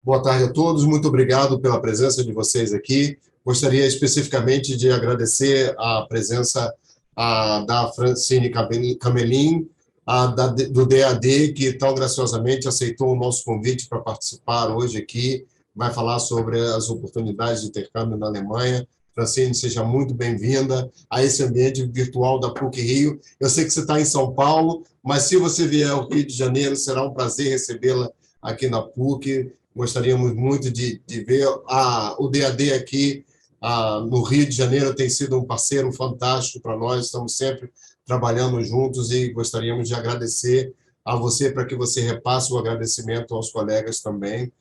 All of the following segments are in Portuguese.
Boa tarde a todos, muito obrigado pela presença de vocês aqui. Gostaria especificamente de agradecer a presença da Francine Camelin, do DAD, que tão graciosamente aceitou o nosso convite para participar hoje aqui, vai falar sobre as oportunidades de intercâmbio na Alemanha. Francine, seja muito bem-vinda a esse ambiente virtual da PUC-Rio. Eu sei que você está em São Paulo, mas se você vier ao Rio de Janeiro, será um prazer recebê-la aqui na PUC. Gostaríamos muito de ver o DAD aqui no Rio de Janeiro. Tem sido um parceiro fantástico para nós, estamos sempre trabalhando juntos e gostaríamos de agradecer a você para que você repasse o agradecimento aos colegas também.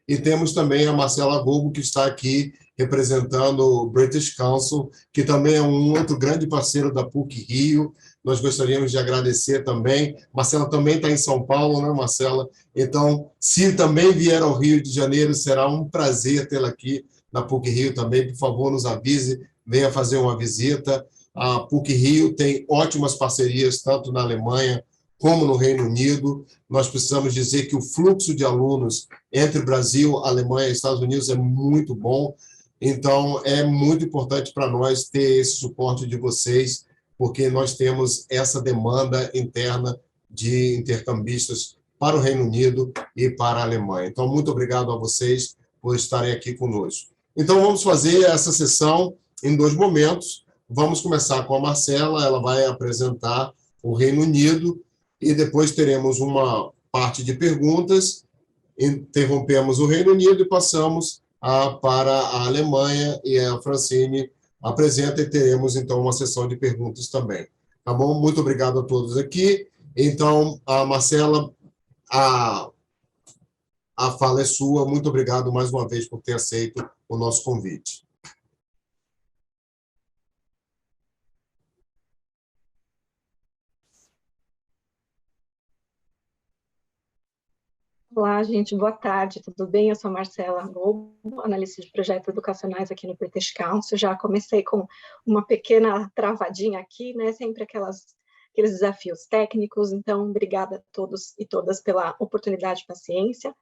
E temos também a Marcela Gobo, que está aqui representando o British Council, que também é um outro grande parceiro da PUC-Rio. Nós gostaríamos de agradecer também. Marcela também está em São Paulo, né, Marcela? Então, se também vier ao Rio de Janeiro, será um prazer tê-la aqui na PUC-Rio também. Por favor, nos avise, venha fazer uma visita. A PUC-Rio tem ótimas parcerias, tanto na Alemanha como no Reino Unido. Nós precisamos dizer que o fluxo de alunos entre Brasil, Alemanha e Estados Unidos é muito bom. Então, é muito importante para nós ter esse suporte de vocês, porque nós temos essa demanda interna de intercambistas para o Reino Unido e para a Alemanha. Então, muito obrigado a vocês por estarem aqui conosco. Então, vamos fazer essa sessão em 2 momentos. Vamos começar com a Marcela, ela vai apresentar o Reino Unido, e depois teremos uma parte de perguntas, interrompemos o Reino Unido e passamos para a Alemanha, e a Francine apresenta e teremos, então, uma sessão de perguntas também. Tá bom? Muito obrigado a todos aqui. Então, a Marcela, a fala é sua. Muito obrigado mais uma vez por ter aceito o nosso convite. Olá, gente, boa tarde, tudo bem? Eu sou a Marcela Gobo, analista de projetos educacionais aqui no British Council. Já comecei com uma pequena travadinha aqui, né? Sempre aqueles desafios técnicos. Então, obrigada a todos e todas pela oportunidade e paciência.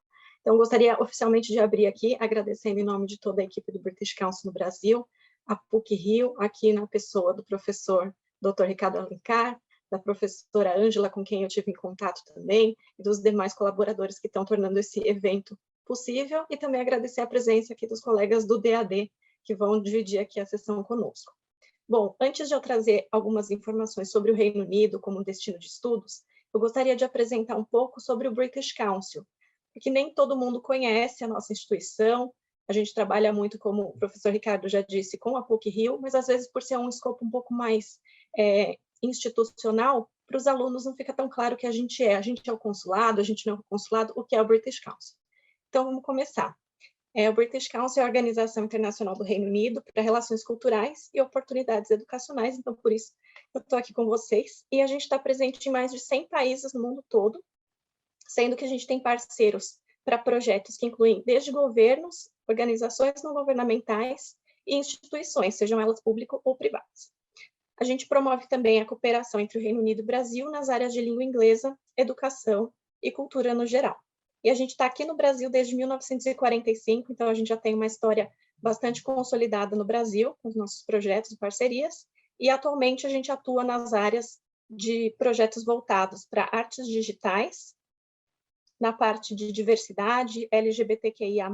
Então, gostaria oficialmente de abrir aqui, agradecendo em nome de toda a equipe do British Council no Brasil, a PUC-Rio, aqui na pessoa do professor Dr. Ricardo Alencar, da professora Ângela, com quem eu tive em contato também, e dos demais colaboradores que estão tornando esse evento possível, e também agradecer a presença aqui dos colegas do DAD, que vão dividir aqui a sessão conosco. Bom, antes de eu trazer algumas informações sobre o Reino Unido como destino de estudos, eu gostaria de apresentar um pouco sobre o British Council, porque nem todo mundo conhece a nossa instituição. A gente trabalha muito, como o professor Ricardo já disse, com a PUC-Rio, mas às vezes por ser um escopo um pouco mais institucional, para os alunos não fica tão claro que a gente é o consulado, a gente não é o consulado, o que é o British Council. Então, vamos começar. O British Council é a Organização Internacional do Reino Unido para Relações Culturais e Oportunidades Educacionais, então, por isso, eu estou aqui com vocês, e a gente está presente em mais de 100 países no mundo todo, sendo que a gente tem parceiros para projetos que incluem desde governos, organizações não governamentais e instituições, sejam elas públicas ou privadas. A gente promove também a cooperação entre o Reino Unido e o Brasil nas áreas de língua inglesa, educação e cultura no geral. E a gente está aqui no Brasil desde 1945, então a gente já tem uma história bastante consolidada no Brasil, com os nossos projetos e parcerias, e atualmente a gente atua nas áreas de projetos voltados para artes digitais, na parte de diversidade, LGBTQIA+,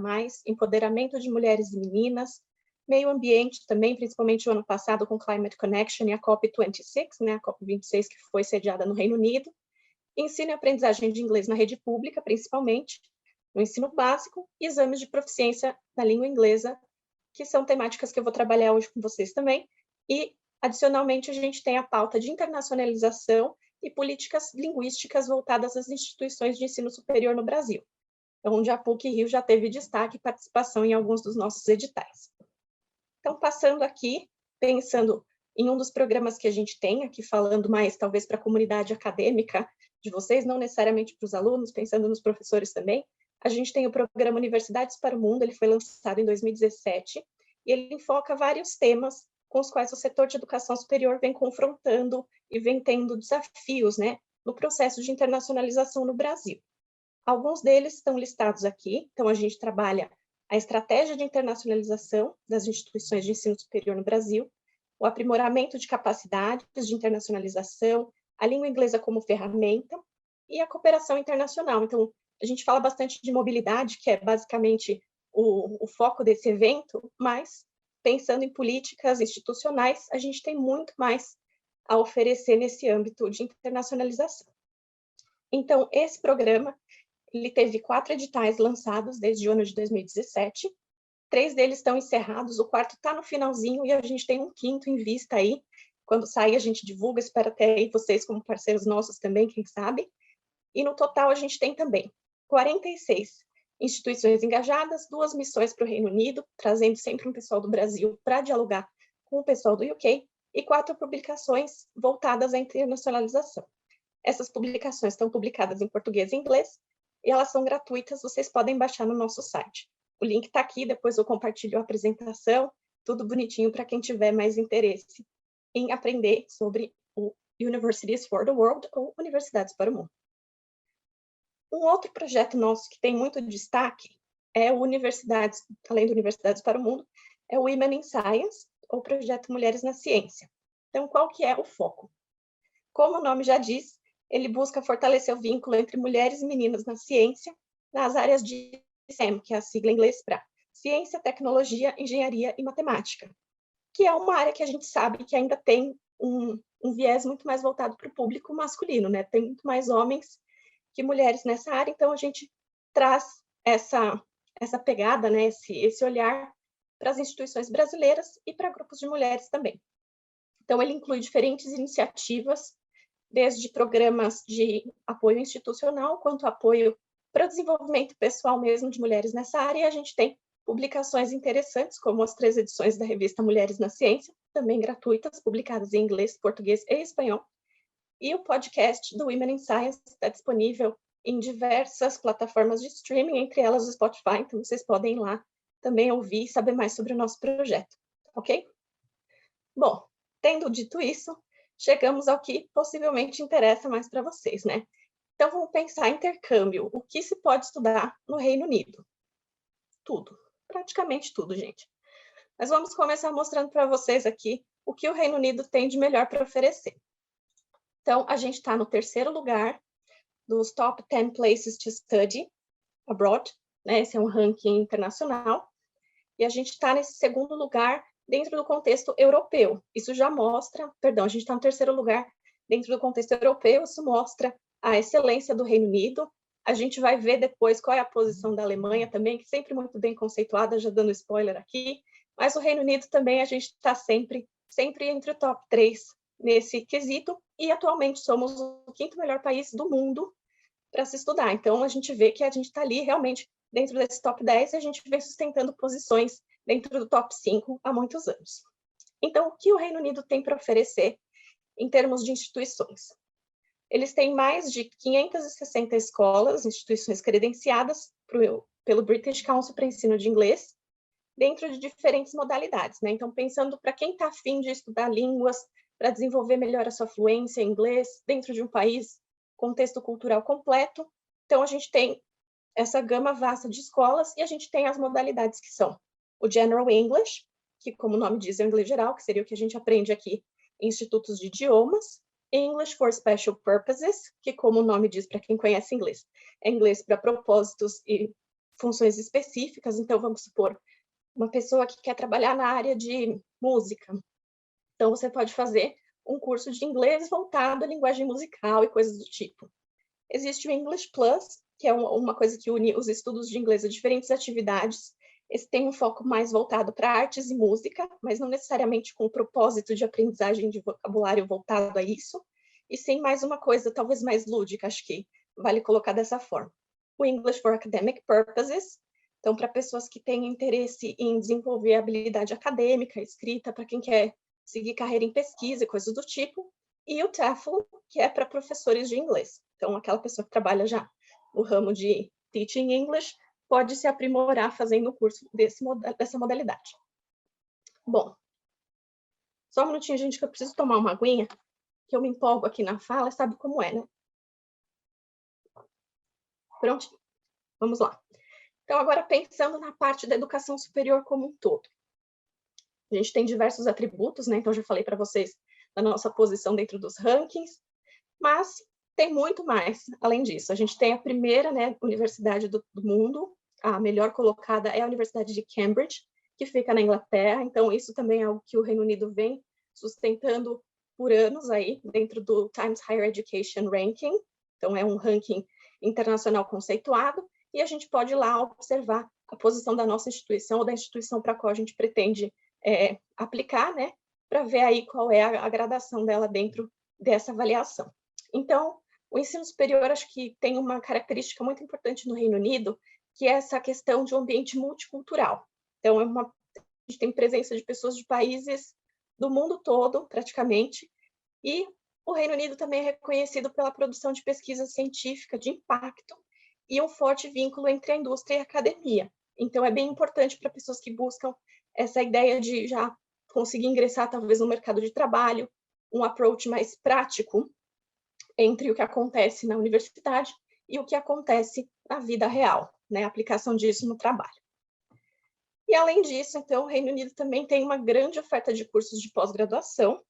empoderamento de mulheres e meninas, meio ambiente também, principalmente o ano passado com Climate Connection e a COP26, né, a COP26 que foi sediada no Reino Unido, ensino e aprendizagem de inglês na rede pública, principalmente, no ensino básico, e exames de proficiência na língua inglesa, que são temáticas que eu vou trabalhar hoje com vocês também, e, adicionalmente, a gente tem a pauta de internacionalização e políticas linguísticas voltadas às instituições de ensino superior no Brasil, onde a PUC-Rio já teve destaque e participação em alguns dos nossos editais. Então, passando aqui, pensando em um dos programas que a gente tem, aqui falando mais, talvez, para a comunidade acadêmica de vocês, não necessariamente para os alunos, pensando nos professores também, a gente tem o programa Universidades para o Mundo, ele foi lançado em 2017, e ele enfoca vários temas com os quais o setor de educação superior vem confrontando e vem tendo desafios, né, no processo de internacionalização no Brasil. Alguns deles estão listados aqui. Então, a gente trabalha a estratégia de internacionalização das instituições de ensino superior no Brasil, o aprimoramento de capacidades de internacionalização, a língua inglesa como ferramenta e a cooperação internacional. Então, a gente fala bastante de mobilidade, que é basicamente o foco desse evento, mas pensando em políticas institucionais, a gente tem muito mais a oferecer nesse âmbito de internacionalização. Então, esse programa, ele teve 4 editais lançados desde o ano de 2017, 3 deles estão encerrados, o 4º está no finalzinho e a gente tem um 5º em vista aí. Quando sair, a gente divulga, espero ter aí vocês como parceiros nossos também, quem sabe. E no total, a gente tem também 46 instituições engajadas, 2 missões para o Reino Unido, trazendo sempre um pessoal do Brasil para dialogar com o pessoal do UK, e 4 publicações voltadas à internacionalização. Essas publicações estão publicadas em português e inglês, e elas são gratuitas, vocês podem baixar no nosso site. O link está aqui, depois eu compartilho a apresentação, tudo bonitinho para quem tiver mais interesse em aprender sobre o Universities for the World, ou Universidades para o Mundo. Um outro projeto nosso que tem muito destaque é o Universidades, além do Universidades para o Mundo, é o Women in Science, ou Projeto Mulheres na Ciência. Então, qual que é o foco? Como o nome já diz, ele busca fortalecer o vínculo entre mulheres e meninas na ciência, nas áreas de STEM, que é a sigla em inglês para Ciência, Tecnologia, Engenharia e Matemática, que é uma área que a gente sabe que ainda tem um viés muito mais voltado para o público masculino, né? Tem muito mais homens que mulheres nessa área, então a gente traz essa pegada, né? Esse olhar para as instituições brasileiras e para grupos de mulheres também. Então, ele inclui diferentes iniciativas, desde programas de apoio institucional, quanto apoio para o desenvolvimento pessoal mesmo de mulheres nessa área, e a gente tem publicações interessantes, como as 3 edições da revista Mulheres na Ciência, também gratuitas, publicadas em inglês, português e espanhol, e o podcast do Women in Science está disponível em diversas plataformas de streaming, entre elas o Spotify, então vocês podem ir lá também ouvir e saber mais sobre o nosso projeto, ok? Bom, tendo dito isso, chegamos ao que possivelmente interessa mais para vocês, né? Então, vamos pensar em intercâmbio. O que se pode estudar no Reino Unido? Tudo. Praticamente tudo, gente. Mas vamos começar mostrando para vocês aqui o que o Reino Unido tem de melhor para oferecer. Então, a gente está no 3º lugar dos Top 10 Places to Study Abroad, né? Esse é um ranking internacional. E a gente está nesse 2º lugar dentro do contexto europeu. Isso já mostra, perdão, a gente está no 3º lugar dentro do contexto europeu, isso mostra a excelência do Reino Unido. A gente vai ver depois qual é a posição da Alemanha também, que sempre muito bem conceituada, já dando spoiler aqui, mas o Reino Unido também a gente está sempre entre o top 3 nesse quesito, e atualmente somos o 5º melhor país do mundo para se estudar. Então, a gente vê que a gente está ali realmente dentro desse top 10 e a gente vem sustentando posições dentro do top 5 há muitos anos. Então, o que o Reino Unido tem para oferecer em termos de instituições? Eles têm mais de 560 escolas, instituições credenciadas pelo British Council para ensino de inglês, dentro de diferentes modalidades, né? Então, pensando para quem está afim de estudar línguas, para desenvolver melhor a sua fluência em inglês, dentro de um país, contexto cultural completo. Então, a gente tem essa gama vasta de escolas e a gente tem as modalidades que são o General English, que, como o nome diz, é o inglês geral, que seria o que a gente aprende aqui em institutos de idiomas, English for Special Purposes, que, como o nome diz para quem conhece inglês, é inglês para propósitos e funções específicas. Então, vamos supor, uma pessoa que quer trabalhar na área de música. Então, você pode fazer um curso de inglês voltado à linguagem musical e coisas do tipo. Existe o English Plus, que é uma coisa que une os estudos de inglês a diferentes atividades. Esse tem um foco mais voltado para artes e música, mas não necessariamente com o propósito de aprendizagem de vocabulário voltado a isso, e sim mais uma coisa talvez mais lúdica, acho que vale colocar dessa forma. O English for Academic Purposes, então para pessoas que têm interesse em desenvolver habilidade acadêmica, escrita, para quem quer seguir carreira em pesquisa e coisas do tipo, e o TEFL, que é para professores de inglês. Então, aquela pessoa que trabalha já no ramo de Teaching English pode se aprimorar fazendo o curso dessa modalidade. Bom, só um minutinho, gente, que eu preciso tomar uma aguinha, que eu me empolgo aqui na fala, sabe como é, né? Prontinho, vamos lá. Então, agora pensando na parte da educação superior como um todo. A gente tem diversos atributos, né? Então, eu já falei para vocês da nossa posição dentro dos rankings, mas tem muito mais além disso. A gente tem a primeira, né, universidade do mundo, a melhor colocada é a Universidade de Cambridge, que fica na Inglaterra. Então, isso também é algo que o Reino Unido vem sustentando por anos aí, dentro do Times Higher Education Ranking. Então, é um ranking internacional conceituado, e a gente pode ir lá observar a posição da nossa instituição ou da instituição para a qual a gente pretende aplicar, né, para ver aí qual é a gradação dela dentro dessa avaliação. Então, o ensino superior, acho que tem uma característica muito importante no Reino Unido, que é essa questão de um ambiente multicultural. Então, a gente tem presença de pessoas de países do mundo todo, praticamente, e o Reino Unido também é reconhecido pela produção de pesquisa científica de impacto e um forte vínculo entre a indústria e a academia. Então, é bem importante para pessoas que buscam essa ideia de já conseguir ingressar, talvez, no mercado de trabalho, um approach mais prático entre o que acontece na universidade e o que acontece na vida real, né? A aplicação disso no trabalho. E, além disso, então, o Reino Unido também tem uma grande oferta de cursos de pós-graduação,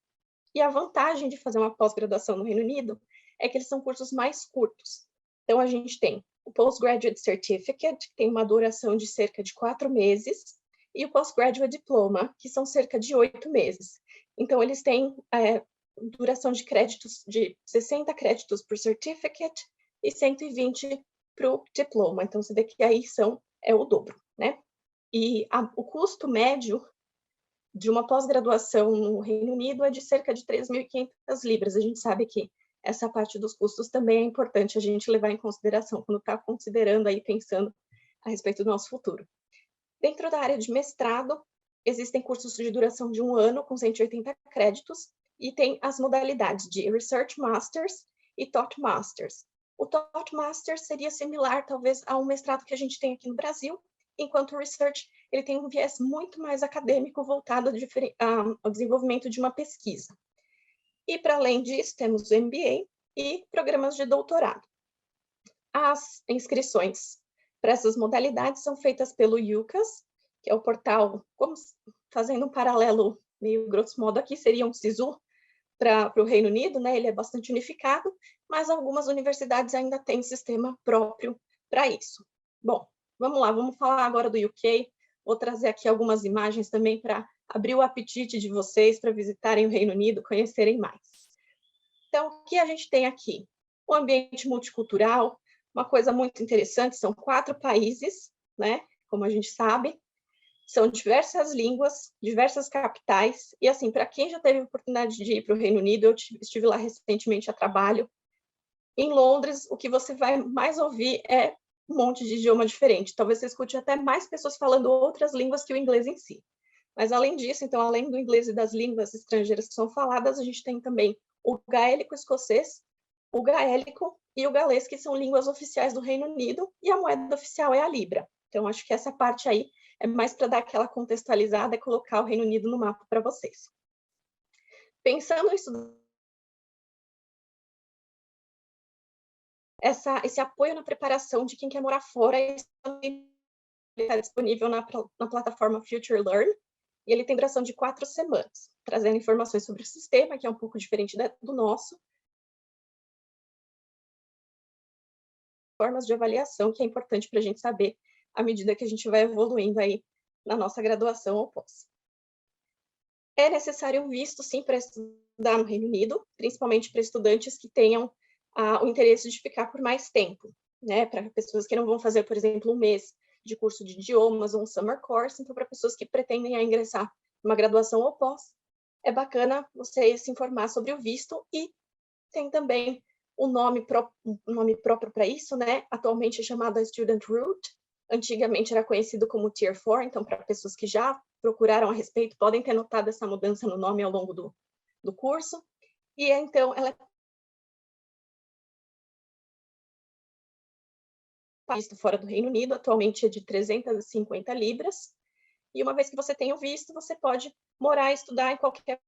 e a vantagem de fazer uma pós-graduação no Reino Unido é que eles são cursos mais curtos. Então, a gente tem o Postgraduate Certificate, que tem uma duração de cerca de 4 meses, e o Postgraduate Diploma, que são cerca de 8 meses. Então, eles têm duração de créditos de 60 créditos por certificate e 120 para o diploma. Então, você vê que aí é o dobro, né? E o custo médio de uma pós-graduação no Reino Unido é de cerca de 3.500 libras. A gente sabe que essa parte dos custos também é importante a gente levar em consideração quando está considerando aí, pensando a respeito do nosso futuro. Dentro da área de mestrado, existem cursos de duração de 1 ano, com 180 créditos, e tem as modalidades de Research Masters e Taught Masters. O Taught Masters seria similar, talvez, a um mestrado que a gente tem aqui no Brasil, enquanto o Research ele tem um viés muito mais acadêmico voltado ao desenvolvimento de uma pesquisa. E, para além disso, temos o MBA e programas de doutorado. As inscrições para essas modalidades são feitas pelo UCAS, que é o portal, fazendo um paralelo meio grosso modo aqui, seria um SISU para o Reino Unido, né? Ele é bastante unificado, mas algumas universidades ainda têm sistema próprio para isso. Bom, vamos lá, vamos falar agora do UK. Vou trazer aqui algumas imagens também para abrir o apetite de vocês para visitarem o Reino Unido, conhecerem mais. Então, o que a gente tem aqui? Um ambiente multicultural, uma coisa muito interessante, são 4 países, né? Como a gente sabe, são diversas línguas, diversas capitais, e assim, para quem já teve a oportunidade de ir para o Reino Unido, eu estive lá recentemente a trabalho, em Londres, o que você vai mais ouvir é um monte de idioma diferente. Talvez você escute até mais pessoas falando outras línguas que o inglês em si. Mas, além disso, então, além do inglês e das línguas estrangeiras que são faladas, a gente tem também o gaélico escocês, o gaélico e o galês, que são línguas oficiais do Reino Unido, e a moeda oficial é a Libra. Então, acho que essa parte aí é mais para dar aquela contextualizada e colocar o Reino Unido no mapa para vocês. Pensando nisso, esse apoio na preparação de quem quer morar fora está disponível na plataforma Future Learn, e ele tem duração de 4 semanas, trazendo informações sobre o sistema, que é um pouco diferente do nosso, formas de avaliação, que é importante para a gente saber à medida que a gente vai evoluindo aí na nossa graduação ou pós. É necessário um visto, sim, para estudar no Reino Unido, principalmente para estudantes que tenham o interesse de ficar por mais tempo, né? Para pessoas que não vão fazer, por exemplo, 1 mês de curso de idiomas ou um summer course. Então, para pessoas que pretendem ingressar numa graduação ou pós, é bacana você se informar sobre o visto, e tem também um nome próprio para isso, né? Atualmente é chamado Student Route, antigamente era conhecido como Tier 4, então para pessoas que já procuraram a respeito, podem ter notado essa mudança no nome ao longo do curso, e então ela é visto fora do Reino Unido, atualmente é de 350 libras, e uma vez que você tem o visto, você pode morar e estudar em qualquer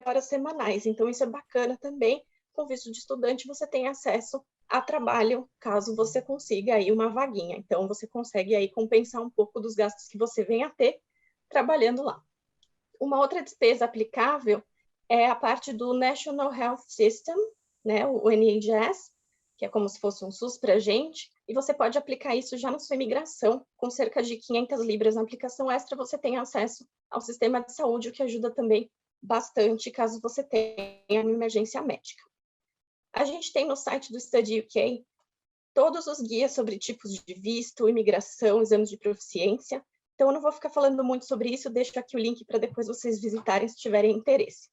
horas semanais. Então, isso é bacana também, com visto de estudante, você tem acesso a trabalho, caso você consiga aí uma vaguinha. Então, você consegue aí compensar um pouco dos gastos que você venha a ter trabalhando lá. Uma outra despesa aplicável é a parte do National Health System, né, o NHS, que é como se fosse um SUS para a gente, e você pode aplicar isso já na sua imigração, com cerca de 500 libras na aplicação extra, você tem acesso ao sistema de saúde, o que ajuda também bastante caso você tenha uma emergência médica. A gente tem no site do Study UK todos os guias sobre tipos de visto, imigração, exames de proficiência. Então, eu não vou ficar falando muito sobre isso, deixo aqui o link para depois vocês visitarem se tiverem interesse.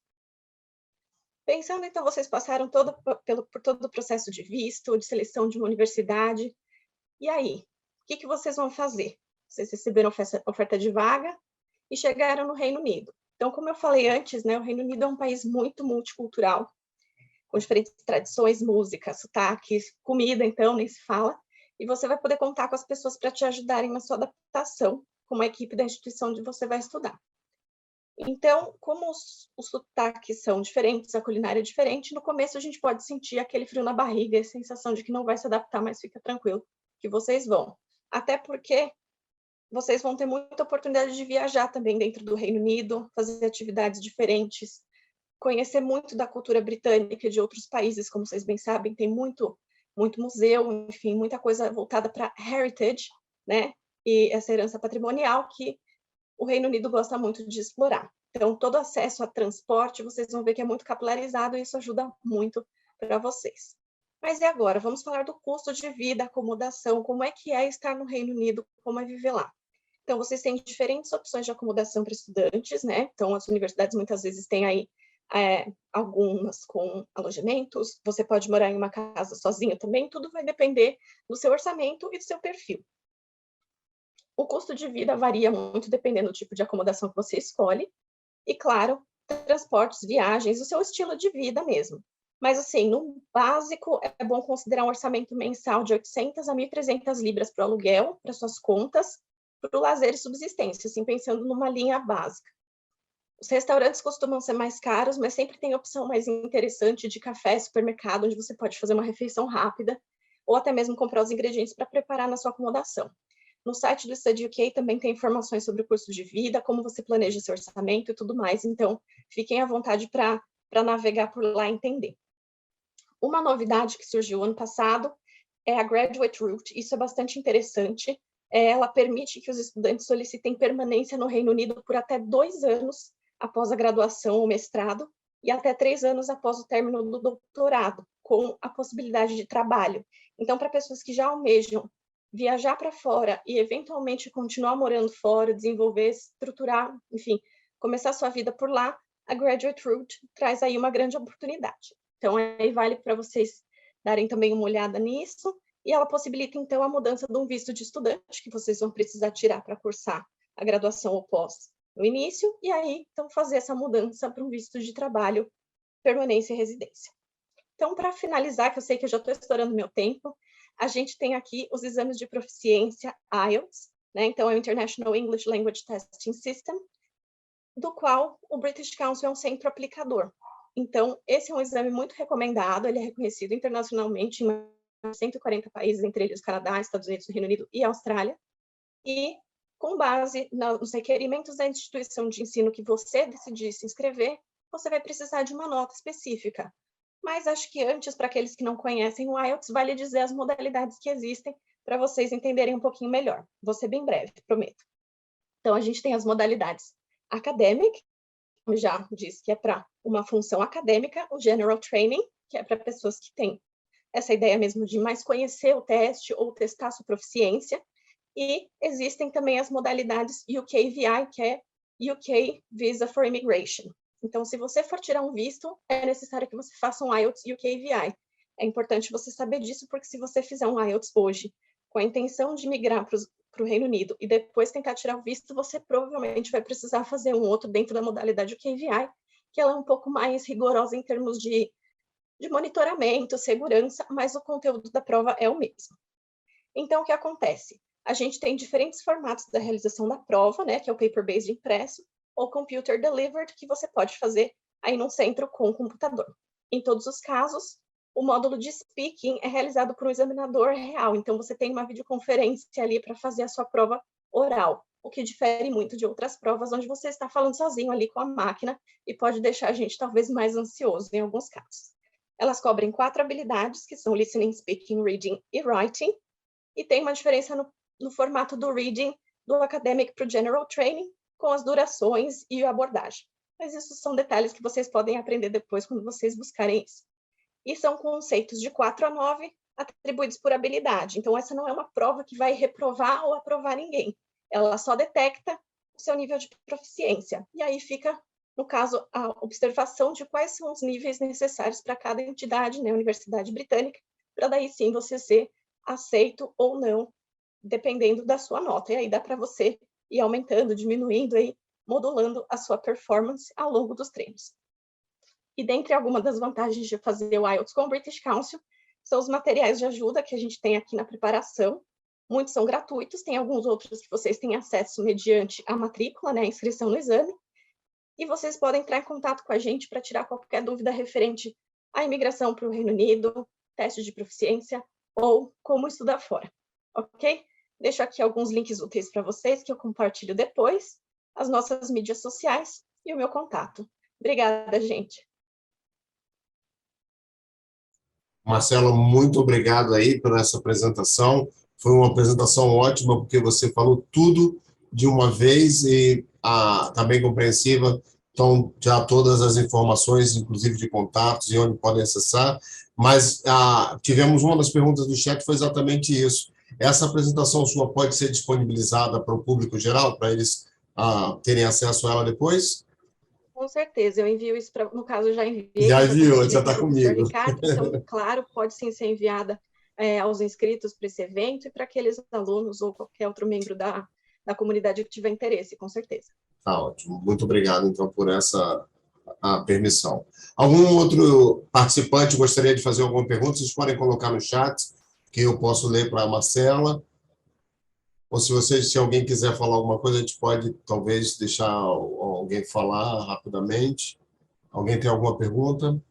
Pensando, então, vocês passaram por todo o processo de visto, de seleção de uma universidade. E aí, o que vocês vão fazer? Vocês receberam oferta de vaga e chegaram no Reino Unido. Então, como eu falei antes, né, o Reino Unido é um país muito multicultural, com diferentes tradições, música, sotaques, comida, então, nem se fala. E você vai poder contar com as pessoas para te ajudarem na sua adaptação, como a equipe da instituição onde você vai estudar. Então, como os sotaques são diferentes, a culinária é diferente, no começo a gente pode sentir aquele frio na barriga, a sensação de que não vai se adaptar, mas fica tranquilo que vocês vão. Até porque vocês vão ter muita oportunidade de viajar também dentro do Reino Unido, fazer atividades diferentes, conhecer muito da cultura britânica e de outros países, como vocês bem sabem, tem muito museu, enfim, muita coisa voltada para heritage, né? E essa herança patrimonial que o Reino Unido gosta muito de explorar. Então, todo acesso a transporte, vocês vão ver que é muito capilarizado e isso ajuda muito para vocês. Mas e agora? Vamos falar do custo de vida, acomodação, como é que é estar no Reino Unido, como é viver lá. Então, vocês têm diferentes opções de acomodação para estudantes, né? Então, as universidades muitas vezes têm aí algumas com alojamentos, você pode morar em uma casa sozinho também, tudo vai depender do seu orçamento e do seu perfil. O custo de vida varia muito dependendo do tipo de acomodação que você escolhe, e claro, transportes, viagens, o seu estilo de vida mesmo. Mas assim, no básico, é bom considerar um orçamento mensal de 800 a 1.300 libras para o aluguel, para suas contas, para o lazer e subsistência, assim, pensando numa linha básica. Os restaurantes costumam ser mais caros, mas sempre tem opção mais interessante de café, supermercado, onde você pode fazer uma refeição rápida, ou até mesmo comprar os ingredientes para preparar na sua acomodação. No site do Study UK também tem informações sobre o custo de vida, como você planeja seu orçamento e tudo mais, então fiquem à vontade para navegar por lá e entender. Uma novidade que surgiu ano passado é a Graduate Route, isso é bastante interessante, ela permite que os estudantes solicitem permanência no Reino Unido por até 2 anos após a graduação ou mestrado, e até 3 anos após o término do doutorado, com a possibilidade de trabalho. Então, para pessoas que já almejam viajar para fora e, eventualmente, continuar morando fora, desenvolver, estruturar, enfim, começar sua vida por lá, a Graduate Route traz aí uma grande oportunidade. Então, aí vale para vocês darem também uma olhada nisso, e ela possibilita, então, a mudança de um visto de estudante, que vocês vão precisar tirar para cursar a graduação ou pós no início, e aí, então, fazer essa mudança para um visto de trabalho, permanência e residência. Então, para finalizar, que eu sei que eu já estou estourando meu tempo, a gente tem aqui os exames de proficiência IELTS, né? Então, é o International English Language Testing System, do qual o British Council é um centro aplicador. Então, esse é um exame muito recomendado, ele é reconhecido internacionalmente em 140 países, entre eles Canadá, Estados Unidos, Reino Unido e Austrália, e com base nos requerimentos da instituição de ensino que você decidir se inscrever, você vai precisar de uma nota específica. Mas acho que antes, para aqueles que não conhecem o IELTS, vale dizer as modalidades que existem para vocês entenderem um pouquinho melhor. Vou ser bem breve, prometo. Então, a gente tem as modalidades academic, como já disse, que é para uma função acadêmica, o general training, que é para pessoas que têm essa ideia mesmo de mais conhecer o teste ou testar sua proficiência. E existem também as modalidades UKVI, que é UK Visa for Immigration. Então, se você for tirar um visto, é necessário que você faça um IELTS UKVI. É importante você saber disso, porque se você fizer um IELTS hoje, com a intenção de migrar para o Reino Unido e depois tentar tirar o visto, você provavelmente vai precisar fazer um outro dentro da modalidade UKVI, que ela é um pouco mais rigorosa em termos de monitoramento, segurança, mas o conteúdo da prova é o mesmo. Então, o que acontece? A gente tem diferentes formatos da realização da prova, né, que é o paper-based impresso, ou computer delivered, que você pode fazer aí num centro com computador. Em todos os casos, o módulo de speaking é realizado por um examinador real, então você tem uma videoconferência ali para fazer a sua prova oral, o que difere muito de outras provas onde você está falando sozinho ali com a máquina e pode deixar a gente talvez mais ansioso em alguns casos. Elas cobrem 4 habilidades, que são listening, speaking, reading e writing, e tem uma diferença no formato do reading do academic para o general training, com as durações e a abordagem. Mas isso são detalhes que vocês podem aprender depois quando vocês buscarem isso. E são conceitos de 4 a 9 atribuídos por habilidade. Então, essa não é uma prova que vai reprovar ou aprovar ninguém. Ela só detecta o seu nível de proficiência. E aí fica, no caso, a observação de quais são os níveis necessários para cada entidade, né, Universidade Britânica, para daí sim você ser aceito ou não, dependendo da sua nota. E aí dá para você ir aumentando, diminuindo, aí, modulando a sua performance ao longo dos treinos. E dentre algumas das vantagens de fazer o IELTS com o British Council, são os materiais de ajuda que a gente tem aqui na preparação. Muitos são gratuitos, tem alguns outros que vocês têm acesso mediante a matrícula, né, a inscrição no exame. E vocês podem entrar em contato com a gente para tirar qualquer dúvida referente à imigração para o Reino Unido, testes de proficiência ou como estudar fora, ok? Deixo aqui alguns links úteis para vocês que eu compartilho depois, as nossas mídias sociais e o meu contato. Obrigada, gente. Marcela, muito obrigado aí por essa apresentação. Foi uma apresentação ótima, porque você falou tudo de uma vez e está bem compreensiva. Então, já todas as informações, inclusive de contatos e onde podem acessar. Mas tivemos uma das perguntas do chat, foi exatamente isso. Essa apresentação sua pode ser disponibilizada para o público geral, para eles terem acesso a ela depois? Com certeza, eu envio isso para, no caso, eu já enviei, Já mas eu enviou, já compartilhei com está o professor comigo. Ricardo, então, claro, pode sim ser enviada aos inscritos para esse evento e para aqueles alunos ou qualquer outro membro da comunidade que tiver interesse, com certeza. Tá ótimo. Muito obrigado, então, por essa permissão. Algum outro participante gostaria de fazer alguma pergunta? Vocês podem colocar no chat, que eu posso ler para a Marcela. Ou se alguém quiser falar alguma coisa, a gente pode, talvez, deixar alguém falar rapidamente. Alguém tem alguma pergunta?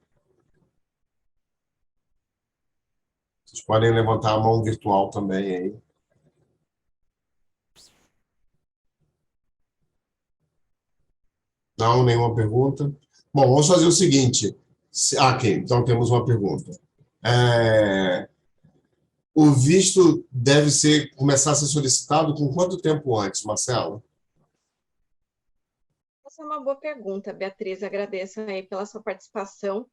Vocês podem levantar a mão virtual também aí. Não, nenhuma pergunta. Bom, vamos fazer o seguinte. Aqui, então temos uma pergunta. O visto deve começar a ser solicitado com quanto tempo antes, Marcelo? Essa é uma boa pergunta, Beatriz. Agradeço aí pela sua participação.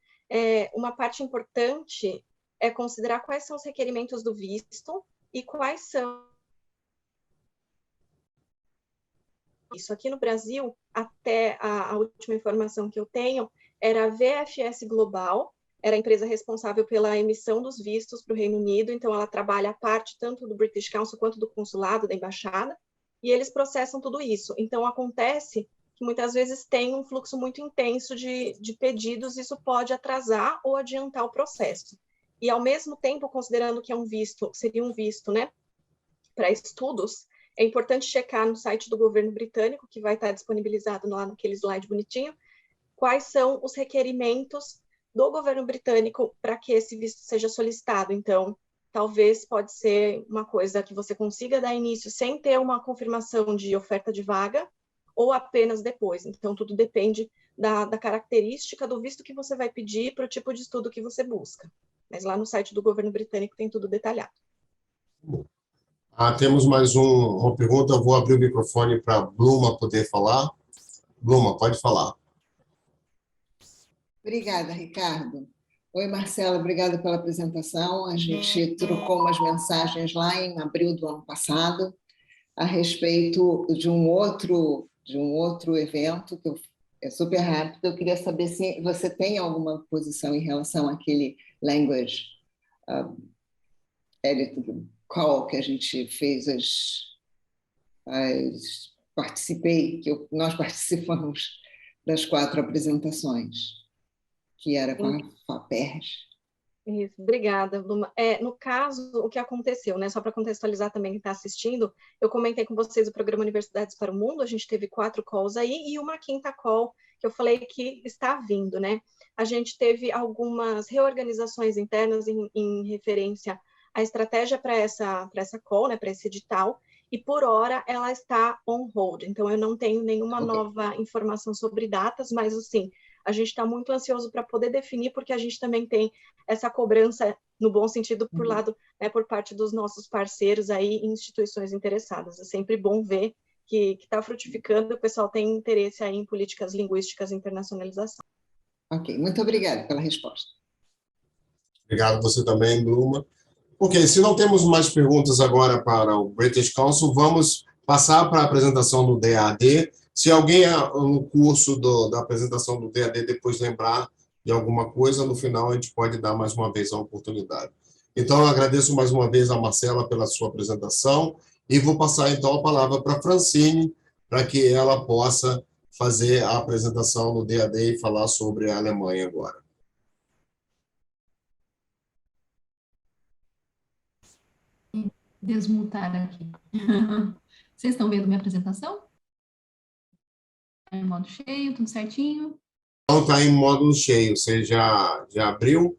Uma parte importante é considerar quais são os requerimentos do visto e quais são. Isso aqui no Brasil, até a última informação que eu tenho, era a VFS Global, era a empresa responsável pela emissão dos vistos para o Reino Unido, então ela trabalha a parte tanto do British Council quanto do consulado, da embaixada, e eles processam tudo isso. Então acontece que muitas vezes tem um fluxo muito intenso de pedidos, isso pode atrasar ou adiantar o processo. E ao mesmo tempo, considerando que é um visto, seria um visto, né, para estudos, é importante checar no site do governo britânico, que vai estar disponibilizado lá naquele slide bonitinho, quais são os requerimentos do governo britânico para que esse visto seja solicitado. Então, talvez pode ser uma coisa que você consiga dar início sem ter uma confirmação de oferta de vaga, ou apenas depois. Então, tudo depende da característica do visto que você vai pedir para o tipo de estudo que você busca. Mas lá no site do governo britânico tem tudo detalhado. Temos mais uma pergunta. Eu vou abrir o microfone para a Bluma poder falar. Bluma, pode falar. Obrigada, Ricardo. Oi, Marcela, obrigada pela apresentação. A gente trocou umas mensagens lá em abril do ano passado a respeito de um outro evento que é super rápido. Eu queria saber se você tem alguma posição em relação àquele language edit call que a gente fez, nós participamos das 4 apresentações, que era com a FAPERJ. Isso, obrigada, Bluma. No caso, o que aconteceu, né? Só para contextualizar também quem está assistindo, eu comentei com vocês o programa Universidades para o Mundo, a gente teve 4 calls aí e uma 5ª call que eu falei que está vindo, né? A gente teve algumas reorganizações internas em referência à estratégia para essa call, né, para esse edital, e por hora ela está on hold. Então, eu não tenho nenhuma nova informação sobre datas, mas, assim, a gente está muito ansioso para poder definir, porque a gente também tem essa cobrança, no bom sentido, por lado, né, por parte dos nossos parceiros aí, instituições interessadas. É sempre bom ver que está frutificando, o pessoal tem interesse aí em políticas linguísticas e internacionalização. Ok, muito obrigada pela resposta. Obrigado você também, Bluma. Ok, se não temos mais perguntas agora para o British Council, vamos passar para a apresentação do DAD. Se alguém no curso da apresentação do DAD depois lembrar de alguma coisa, no final a gente pode dar mais uma vez a oportunidade. Então, eu agradeço mais uma vez a Marcela pela sua apresentação e vou passar então a palavra para a Francine, para que ela possa fazer a apresentação do DAD e falar sobre a Alemanha agora. Desmutar aqui. Vocês estão vendo minha apresentação? Em modo cheio, tudo certinho? Não está em módulo cheio, você já abriu?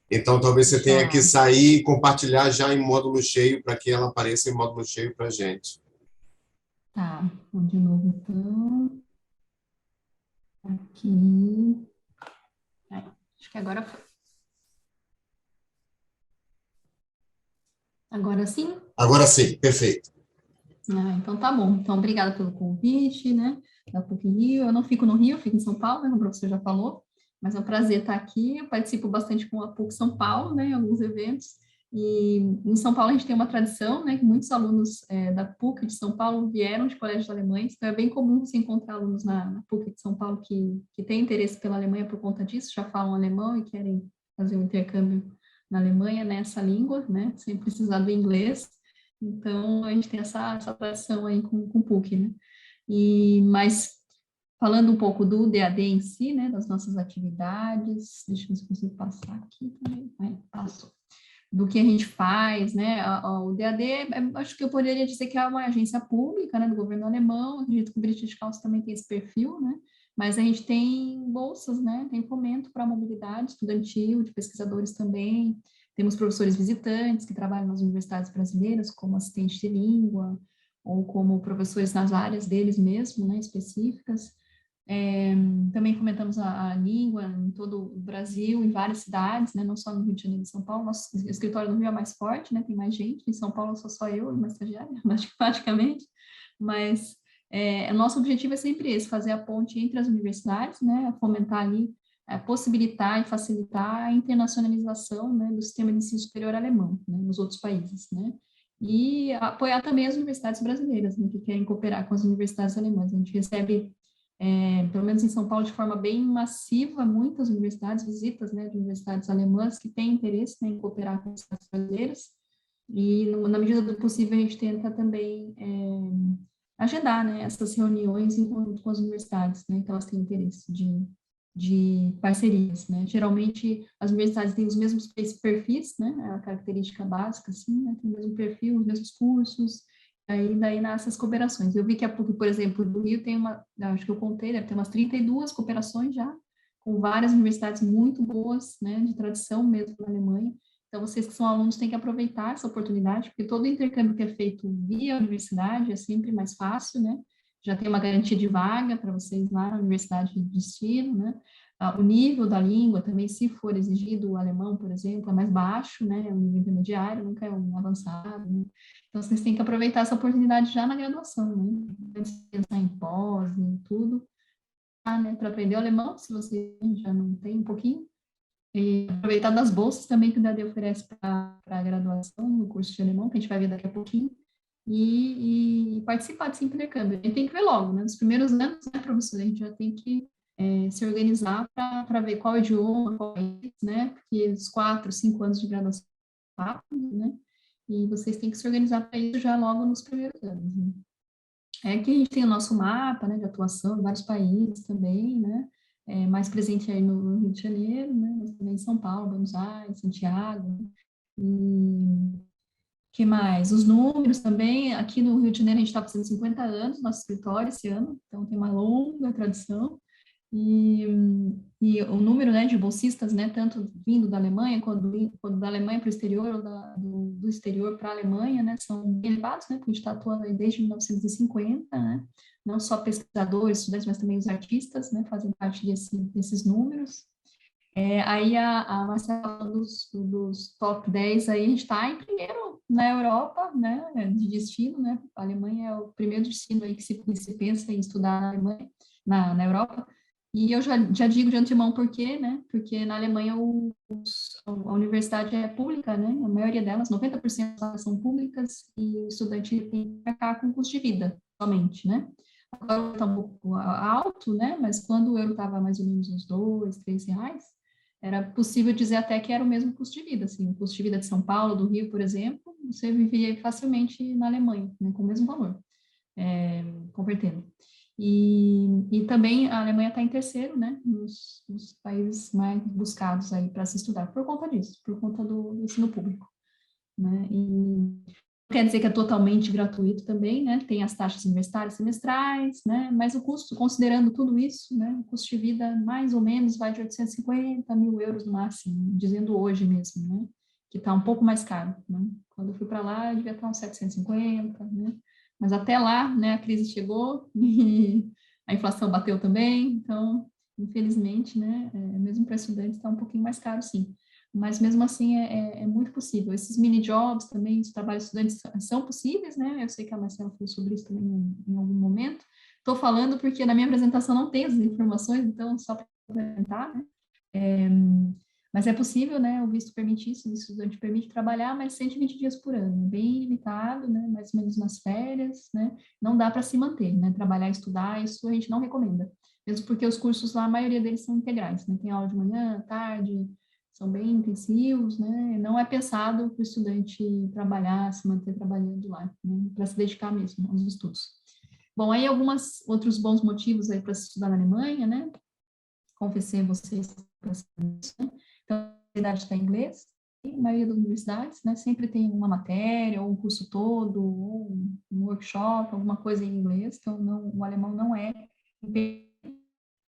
Então, talvez você tenha que sair e compartilhar já em módulo cheio para que ela apareça em módulo cheio para a gente. Tá, vou de novo então. Aqui. Acho que agora foi. Agora sim? Agora sim, perfeito. Então tá bom. Então, obrigada pelo convite, né? Da PUC-Rio. Eu não fico no Rio, eu fico em São Paulo, né? Como o professor já falou. Mas é um prazer estar aqui. Eu participo bastante com a PUC São Paulo, né? Em alguns eventos. E em São Paulo a gente tem uma tradição, né? Que muitos alunos da PUC de São Paulo vieram de colégios alemães. Então é bem comum você encontrar alunos na PUC de São Paulo que têm interesse pela Alemanha por conta disso, já falam alemão e querem fazer um intercâmbio na Alemanha nessa língua, né? Sem precisar do inglês. Então, a gente tem essa tradição aí com o PUC, né? Mas, falando um pouco do DAD em si, né, das nossas atividades, deixa eu ver se eu consigo passar aqui também. Passou. Do que a gente faz, né? O DAD, acho que eu poderia dizer que é uma agência pública, né, do governo alemão. Acredito que o British Council também tem esse perfil, né? Mas a gente tem bolsas, né? Tem fomento para a mobilidade estudantil, de pesquisadores também. Temos professores visitantes que trabalham nas universidades brasileiras, como assistente de língua, ou como professores nas áreas deles mesmo, né, específicas. Também fomentamos a língua em todo o Brasil, em várias cidades, né, não só no Rio de Janeiro e São Paulo. Nosso escritório no Rio é mais forte, né, tem mais gente. Em São Paulo sou só eu e uma estagiária, praticamente. Mas o nosso objetivo é sempre esse, fazer a ponte entre as universidades, né, fomentar ali, possibilitar e facilitar a internacionalização, né, do sistema de ensino superior alemão, né, nos outros países, né, e apoiar também as universidades brasileiras, né, que querem cooperar com as universidades alemãs. A gente recebe, pelo menos em São Paulo, de forma bem massiva, muitas universidades, visitas, né, de universidades alemãs que têm interesse, né, em cooperar com as universidades brasileiras, e na medida do possível a gente tenta também agendar, né, essas reuniões em conjunto com as universidades, né, que elas têm interesse de parcerias, né? Geralmente as universidades têm os mesmos perfis, né? É a característica básica, assim, né? Tem o mesmo perfil, os mesmos cursos, aí daí nessas cooperações. Eu vi que a PUC, por exemplo, do Rio tem acho que eu contei, deve ter umas 32 cooperações já, com várias universidades muito boas, né? De tradição mesmo na Alemanha. Então, vocês que são alunos têm que aproveitar essa oportunidade, porque todo intercâmbio que é feito via universidade é sempre mais fácil, né? Já tem uma garantia de vaga para vocês lá na universidade de destino, né? O nível da língua também, se for exigido o alemão, por exemplo, é mais baixo, né? É um nível intermediário, nunca é um avançado, né? Então, vocês têm que aproveitar essa oportunidade já na graduação, né? Antes de pensar em pós e tudo, né? Para aprender o alemão, se você já não tem um pouquinho, e aproveitar das bolsas também que o DAD oferece para a graduação no curso de alemão, que a gente vai ver daqui a pouquinho, e participar desse intercâmbio. A gente tem que ver logo, né? Nos primeiros anos, né, professor, a gente já tem que se organizar para ver qual idioma, qual país, né? Porque os 4, 5 anos de graduação é rápido, né? E vocês têm que se organizar para isso já logo nos primeiros anos, né? Aqui a gente tem o nosso mapa, né, de atuação em vários países também, né? Mais presente aí no Rio de Janeiro, né? Mas também em São Paulo, Buenos Aires, Santiago, né? E que mais? Os números também, aqui no Rio de Janeiro a gente está fazendo 50 anos, nosso escritório esse ano, então tem uma longa tradição, E o número, né, de bolsistas, né, tanto vindo da Alemanha, quanto da Alemanha para o exterior, ou do exterior para a Alemanha, né, são bem elevados, né, porque a gente está atuando aí desde 1950, né, não só pesquisadores, estudantes, mas também os artistas, né, fazem parte desses números. Aí a Marcela falando dos top 10, aí a gente está em primeiro na Europa, né, de destino, né, a Alemanha é o primeiro destino aí que se pensa em estudar na Alemanha, na Europa. E eu já digo de antemão por quê, né? Porque na Alemanha a universidade é pública, né? A maioria delas, 90% são públicas e o estudante tem que pagar com custo de vida somente, né? Agora está um pouco alto, né? Mas quando o euro estava mais ou menos uns R$ 2, R$ 3, era possível dizer até que era o mesmo custo de vida, assim, o custo de vida de São Paulo, do Rio, por exemplo, você viveria facilmente na Alemanha, né? Com o mesmo valor, convertendo. E também a Alemanha está em terceiro, né, nos países mais buscados aí para se estudar, por conta disso, por conta do ensino público, né, e não quer dizer que é totalmente gratuito também, né, tem as taxas universitárias semestrais, né, mas o custo, considerando tudo isso, né, o custo de vida mais ou menos vai de 850 mil euros no máximo, dizendo hoje mesmo, né, que está um pouco mais caro, né, quando eu fui para lá devia estar uns 750, né, mas até lá, né, a crise chegou e a inflação bateu também, então, infelizmente, né, mesmo para estudantes está um pouquinho mais caro, sim. Mas mesmo assim é muito possível. Esses mini jobs também, os trabalhos estudantes são possíveis, né? Eu sei que a Marcela falou sobre isso também em algum momento. Estou falando porque na minha apresentação não tem as informações, então só para apresentar, né? Mas é possível, né? O visto permite isso, o estudante permite trabalhar, mas 120 dias por ano, bem limitado, né? Mais ou menos nas férias, né? Não dá para se manter, né? Trabalhar e estudar, isso a gente não recomenda. Mesmo porque os cursos lá, a maioria deles são integrais, né? Tem aula de manhã, tarde, são bem intensivos, né? Não é pensado para o estudante trabalhar, se manter trabalhando lá, né? Para se dedicar mesmo aos estudos. Bom, aí alguns outros bons motivos aí para se estudar na Alemanha, né? Confessei a vocês, né? Então, a universidade está em inglês, e a maioria das universidades, né, sempre tem uma matéria, ou um curso todo, ou um workshop, alguma coisa em inglês, então o alemão não é.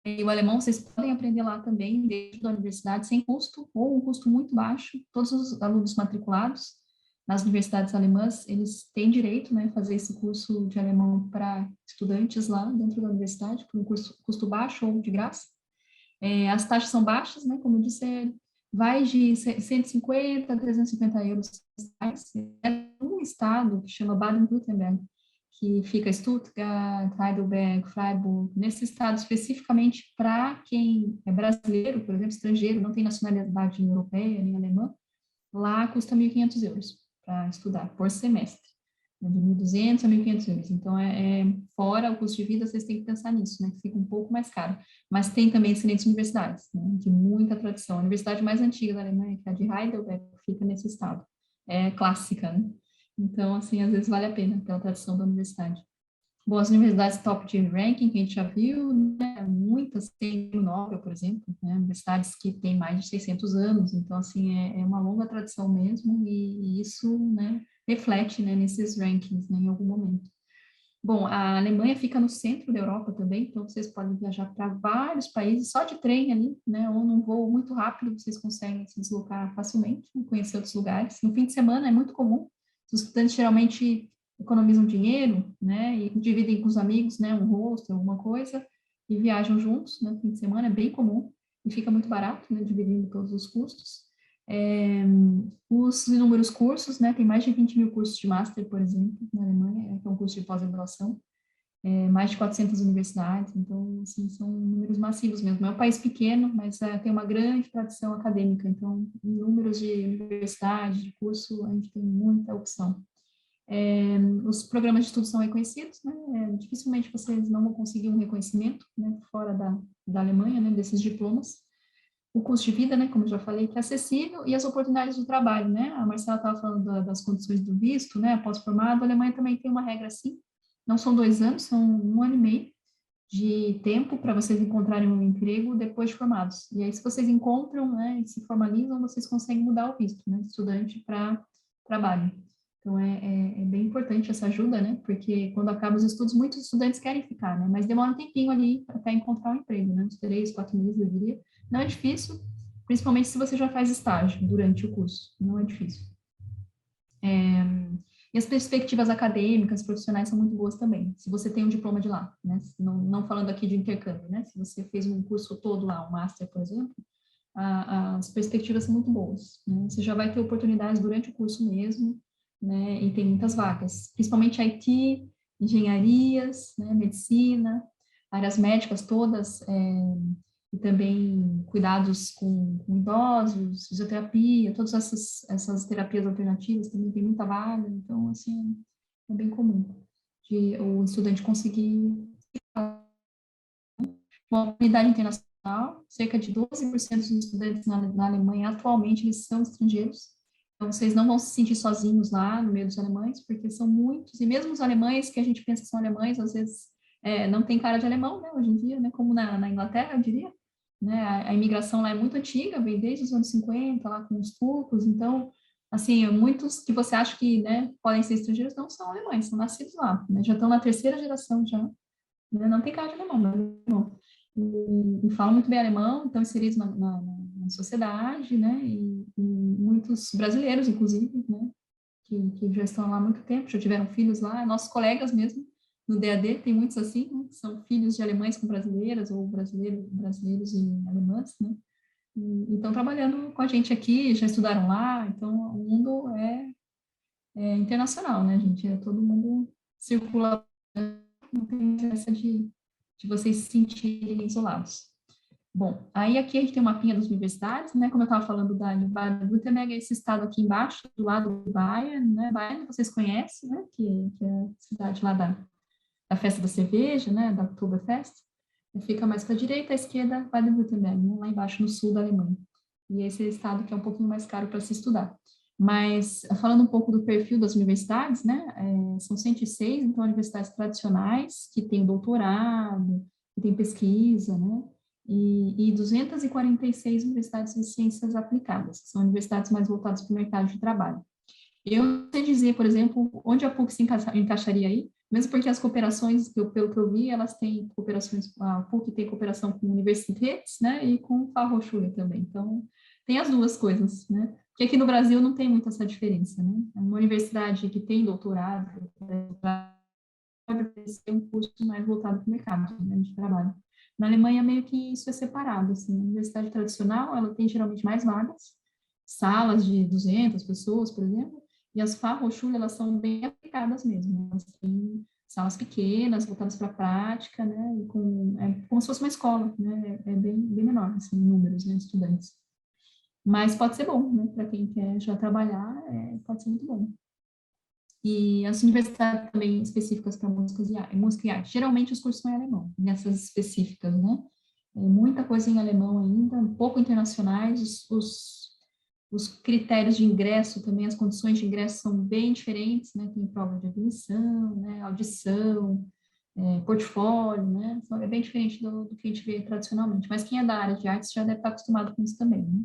E o alemão vocês podem aprender lá também, dentro da universidade, sem custo, ou um custo muito baixo. Todos os alunos matriculados nas universidades alemãs, eles têm direito, né, a fazer esse curso de alemão para estudantes lá dentro da universidade, por um custo baixo ou de graça. As taxas são baixas, né? Como eu disse, vai de 150 a 350 euros. É um estado que chama Baden-Württemberg, que fica Stuttgart, Heidelberg, Freiburg, nesse estado especificamente para quem é brasileiro, por exemplo, estrangeiro, não tem nacionalidade europeia nem alemã, lá custa 1.500 euros para estudar por semestre. De 1.200 a 1.500 euros. Então, fora o custo de vida, vocês têm que pensar nisso, né? Que fica um pouco mais caro. Mas tem também excelentes universidades, né? De muita tradição. A universidade mais antiga da Alemanha, que é a de Heidelberg, fica nesse estado. É clássica, né? Então, assim, às vezes vale a pena pela tradição da universidade. Bom, as universidades top de ranking, que a gente já viu, né? Muitas têm o Nobel, por exemplo, né? Universidades que têm mais de 600 anos. Então, assim, é uma longa tradição mesmo e isso, né? Reflete, né, nesses rankings, né, em algum momento. Bom, a Alemanha fica no centro da Europa também, então vocês podem viajar para vários países, só de trem ali, né, ou num voo muito rápido, vocês conseguem se deslocar facilmente, conhecer outros lugares. No fim de semana é muito comum, os estudantes geralmente economizam dinheiro, né, e dividem com os amigos, né, um hostel, alguma coisa, e viajam juntos, né, no fim de semana é bem comum, e fica muito barato, né, dividindo todos os custos. Os inúmeros cursos, né, tem mais de 20 mil cursos de Master, por exemplo, na Alemanha, que é um curso de pós-graduação, mais de 400 universidades, então, assim, são números massivos mesmo. É um país pequeno, mas tem uma grande tradição acadêmica, então, em números de universidade, de curso, a gente tem muita opção. Os programas de estudo são reconhecidos, né, dificilmente vocês não vão conseguir um reconhecimento, né, fora da Alemanha, né, desses diplomas. O custo de vida, né, como eu já falei, que é acessível, e as oportunidades do trabalho, né, a Marcela estava falando das condições do visto, né, pós-formado, a Alemanha também tem uma regra assim, não são 2 anos, são 1 ano e meio de tempo para vocês encontrarem um emprego depois de formados, e aí se vocês encontram, né, e se formalizam, vocês conseguem mudar o visto, né, estudante para trabalho. Então, é bem importante essa ajuda, né? Porque quando acabam os estudos, muitos estudantes querem ficar, né? Mas demora um tempinho ali até encontrar um emprego, né? Uns 3, 4 meses, eu diria. Não é difícil, principalmente se você já faz estágio durante o curso. Não é difícil. E as perspectivas acadêmicas, profissionais são muito boas também, se você tem um diploma de lá, né? Não falando aqui de intercâmbio, né? Se você fez um curso todo lá, um master, por exemplo, as perspectivas são muito boas, né? Você já vai ter oportunidades durante o curso mesmo, né? E tem muitas vagas, principalmente IT, engenharias, né? Medicina, áreas médicas todas, e também cuidados com idosos, fisioterapia, todas essas terapias alternativas também tem muita vaga, então, assim, é bem comum de o estudante conseguir uma comunidade internacional, cerca de 12% dos estudantes na Alemanha atualmente eles são estrangeiros, então vocês não vão se sentir sozinhos lá no meio dos alemães, porque são muitos, e mesmo os alemães que a gente pensa que são alemães, às vezes não tem cara de alemão, né, hoje em dia, né, como na Inglaterra, eu diria, né, a imigração lá é muito antiga, vem desde os anos 50, lá com os turcos, então, assim, muitos que você acha que, né, podem ser estrangeiros não são alemães, são nascidos lá, né, já estão na terceira geração já, né, não tem cara de alemão, não. E falam muito bem alemão, estão inseridos na sociedade, né, e muitos brasileiros, inclusive, né, que já estão lá há muito tempo, já tiveram filhos lá, nossos colegas mesmo, no DAD, tem muitos assim, né, que são filhos de alemães com brasileiras, ou brasileiros e alemãs, né, e estão trabalhando com a gente aqui, já estudaram lá, então o mundo é internacional, né, gente, todo mundo circula, não tem essa de vocês se sentirem isolados. Bom, aí aqui a gente tem um mapinha das universidades, né, como eu estava falando da Baden-Württemberg, é esse estado aqui embaixo, do lado do Bayern, né, Bayern vocês conhecem, né, que é a cidade lá da festa da cerveja, né, da Oktoberfest, fica mais para a direita, à esquerda, Baden-Württemberg, né, lá embaixo no sul da Alemanha. E esse é o estado que é um pouquinho mais caro para se estudar. Mas, falando um pouco do perfil das universidades, né, são 106, então, universidades tradicionais, que têm doutorado, que têm pesquisa, né, e 246 universidades de ciências aplicadas, que são universidades mais voltadas para o mercado de trabalho. Eu não sei dizer, por exemplo, onde a PUC se encaixaria aí, mesmo porque as cooperações, pelo que eu vi, elas têm cooperações, a PUC tem cooperação com universidades, né, e com Fachhochschule também. Então, tem as duas coisas, né? Porque aqui no Brasil não tem muito essa diferença, né? Uma universidade que tem doutorado pode oferecer um curso mais voltado para o mercado, né, de trabalho. Na Alemanha, meio que isso é separado, assim, a universidade tradicional, ela tem geralmente mais vagas, salas de 200 pessoas, por exemplo, e as Fachhochschule, elas são bem aplicadas mesmo, elas têm salas pequenas, voltadas para a prática, né, e como se fosse uma escola, né, é bem menor, assim, em números, né, de estudantes. Mas pode ser bom, né, para quem quer já trabalhar, pode ser muito bom. E as universidades também específicas para música e arte. Geralmente os cursos são em alemão, nessas específicas, né? Muita coisa em alemão ainda, um pouco internacionais, os critérios de ingresso também, as condições de ingresso são bem diferentes, né? Tem prova de admissão, né? Audição, portfólio, né? Então, é bem diferente do que a gente vê tradicionalmente. Mas quem é da área de artes já deve estar acostumado com isso também, né?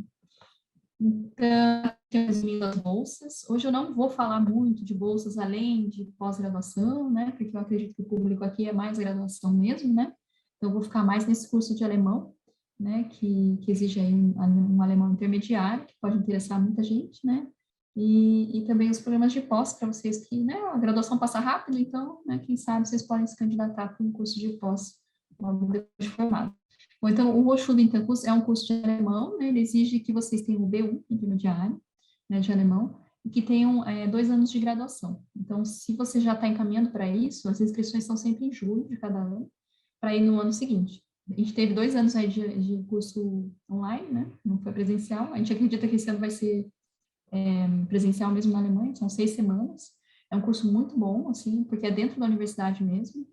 Então, resumindo as bolsas, hoje eu não vou falar muito de bolsas além de pós-graduação, né, porque eu acredito que o público aqui é mais graduação mesmo, né, então eu vou ficar mais nesse curso de alemão, né, que exige aí um alemão intermediário, que pode interessar muita gente, né, e também os programas de pós para vocês que, né, a graduação passa rápido, então, né, quem sabe vocês podem se candidatar para um curso de pós logo depois de formado. Bom, então, o Hochschule Interkurs é um curso de alemão, né, ele exige que vocês tenham o B1, intermediário, né, de alemão, e que tenham 2 anos de graduação. Então, se você já está encaminhando para isso, as inscrições são sempre em julho de cada ano, para ir no ano seguinte. A gente teve 2 anos aí de curso online, né, não foi presencial, a gente acredita que esse ano vai ser presencial mesmo na Alemanha, são 6 semanas, é um curso muito bom, assim, porque é dentro da universidade mesmo,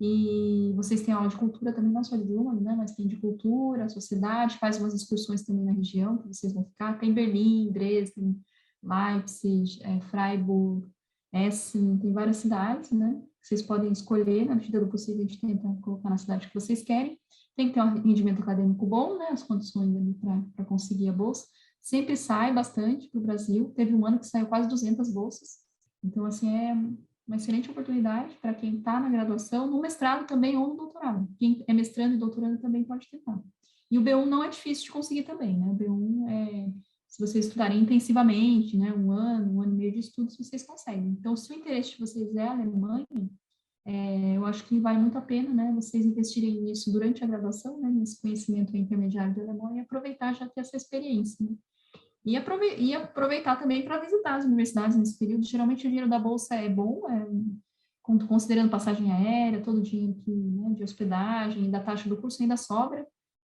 e vocês têm aula de cultura também, não só de idioma, né, mas tem de cultura, sociedade, faz umas excursões também na região, que vocês vão ficar, tem Berlim, Dresden, Leipzig, Freiburg, Essen, tem várias cidades, né, que vocês podem escolher, na medida do possível a gente tenta colocar na cidade que vocês querem, tem que ter um rendimento acadêmico bom, né, as condições ali para conseguir a bolsa, sempre sai bastante para o Brasil, teve um ano que saiu quase 200 bolsas, Então, assim, é uma excelente oportunidade para quem está na graduação, no mestrado também ou no doutorado. Quem é mestrando e doutorando também pode tentar. E o B1 não é difícil de conseguir também, né? O B1 se vocês estudarem intensivamente, né, um ano e meio de estudos, vocês conseguem. Então, se o interesse de vocês é a Alemanha, eu acho que vale muito a pena, né, vocês investirem nisso durante a graduação, né, nesse conhecimento intermediário de alemão e aproveitar já ter essa experiência, né? E aproveitar também para visitar as universidades nesse período. Geralmente o dinheiro da bolsa é bom, considerando passagem aérea, todo o dinheiro né, de hospedagem, da taxa do curso ainda sobra,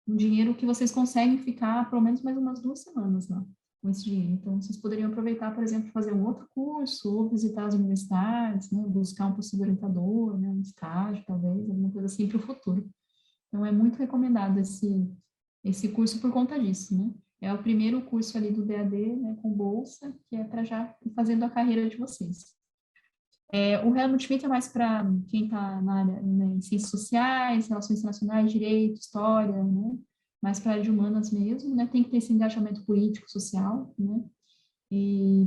um dinheiro que vocês conseguem ficar pelo menos mais umas 2 semanas lá com esse dinheiro. Então, vocês poderiam aproveitar, por exemplo, fazer um outro curso, ou visitar as universidades, né, buscar um possível orientador, né, um estágio, talvez, alguma coisa assim para o futuro. Então, é muito recomendado esse curso por conta disso, né? É o primeiro curso ali do DAD, né, com bolsa, que é para já ir fazendo a carreira de vocês. O Helmut Schmidt é mais para quem está na área, né, em ciências sociais, relações internacionais, direito, história, né? Mais para a área de humanas mesmo, né? Tem que ter esse engajamento político, social, né?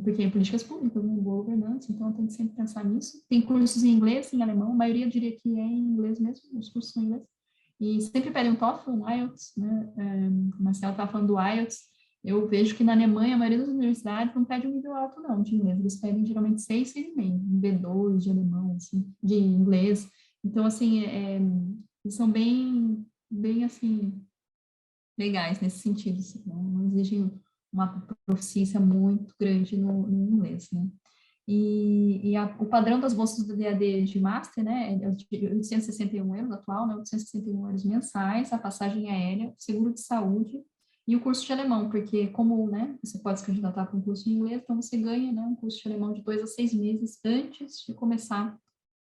Porque é políticas públicas, né? Boa governança, então tem que sempre pensar nisso. Tem cursos em inglês, em alemão, a maioria eu diria que é em inglês mesmo, os cursos são em inglês. E sempre pedem um TOEFL, um IELTS, né? O Marcelo estava falando do IELTS. Eu vejo que na Alemanha, a maioria das universidades não pede um nível alto, não, de inglês. Eles pedem geralmente 6, 6,5, um B2 de alemão, assim, de inglês. Então, assim, eles são bem, assim, legais nesse sentido. Assim, não exigem uma proficiência muito grande no inglês, né? O padrão das bolsas do DAD de Master, né, é de 861 euros atual, né, 861 euros mensais, a passagem aérea, seguro de saúde e o curso de alemão, porque como, né, você pode se candidatar para um curso em inglês, então você ganha, né, um curso de alemão de 2 a 6 meses antes de começar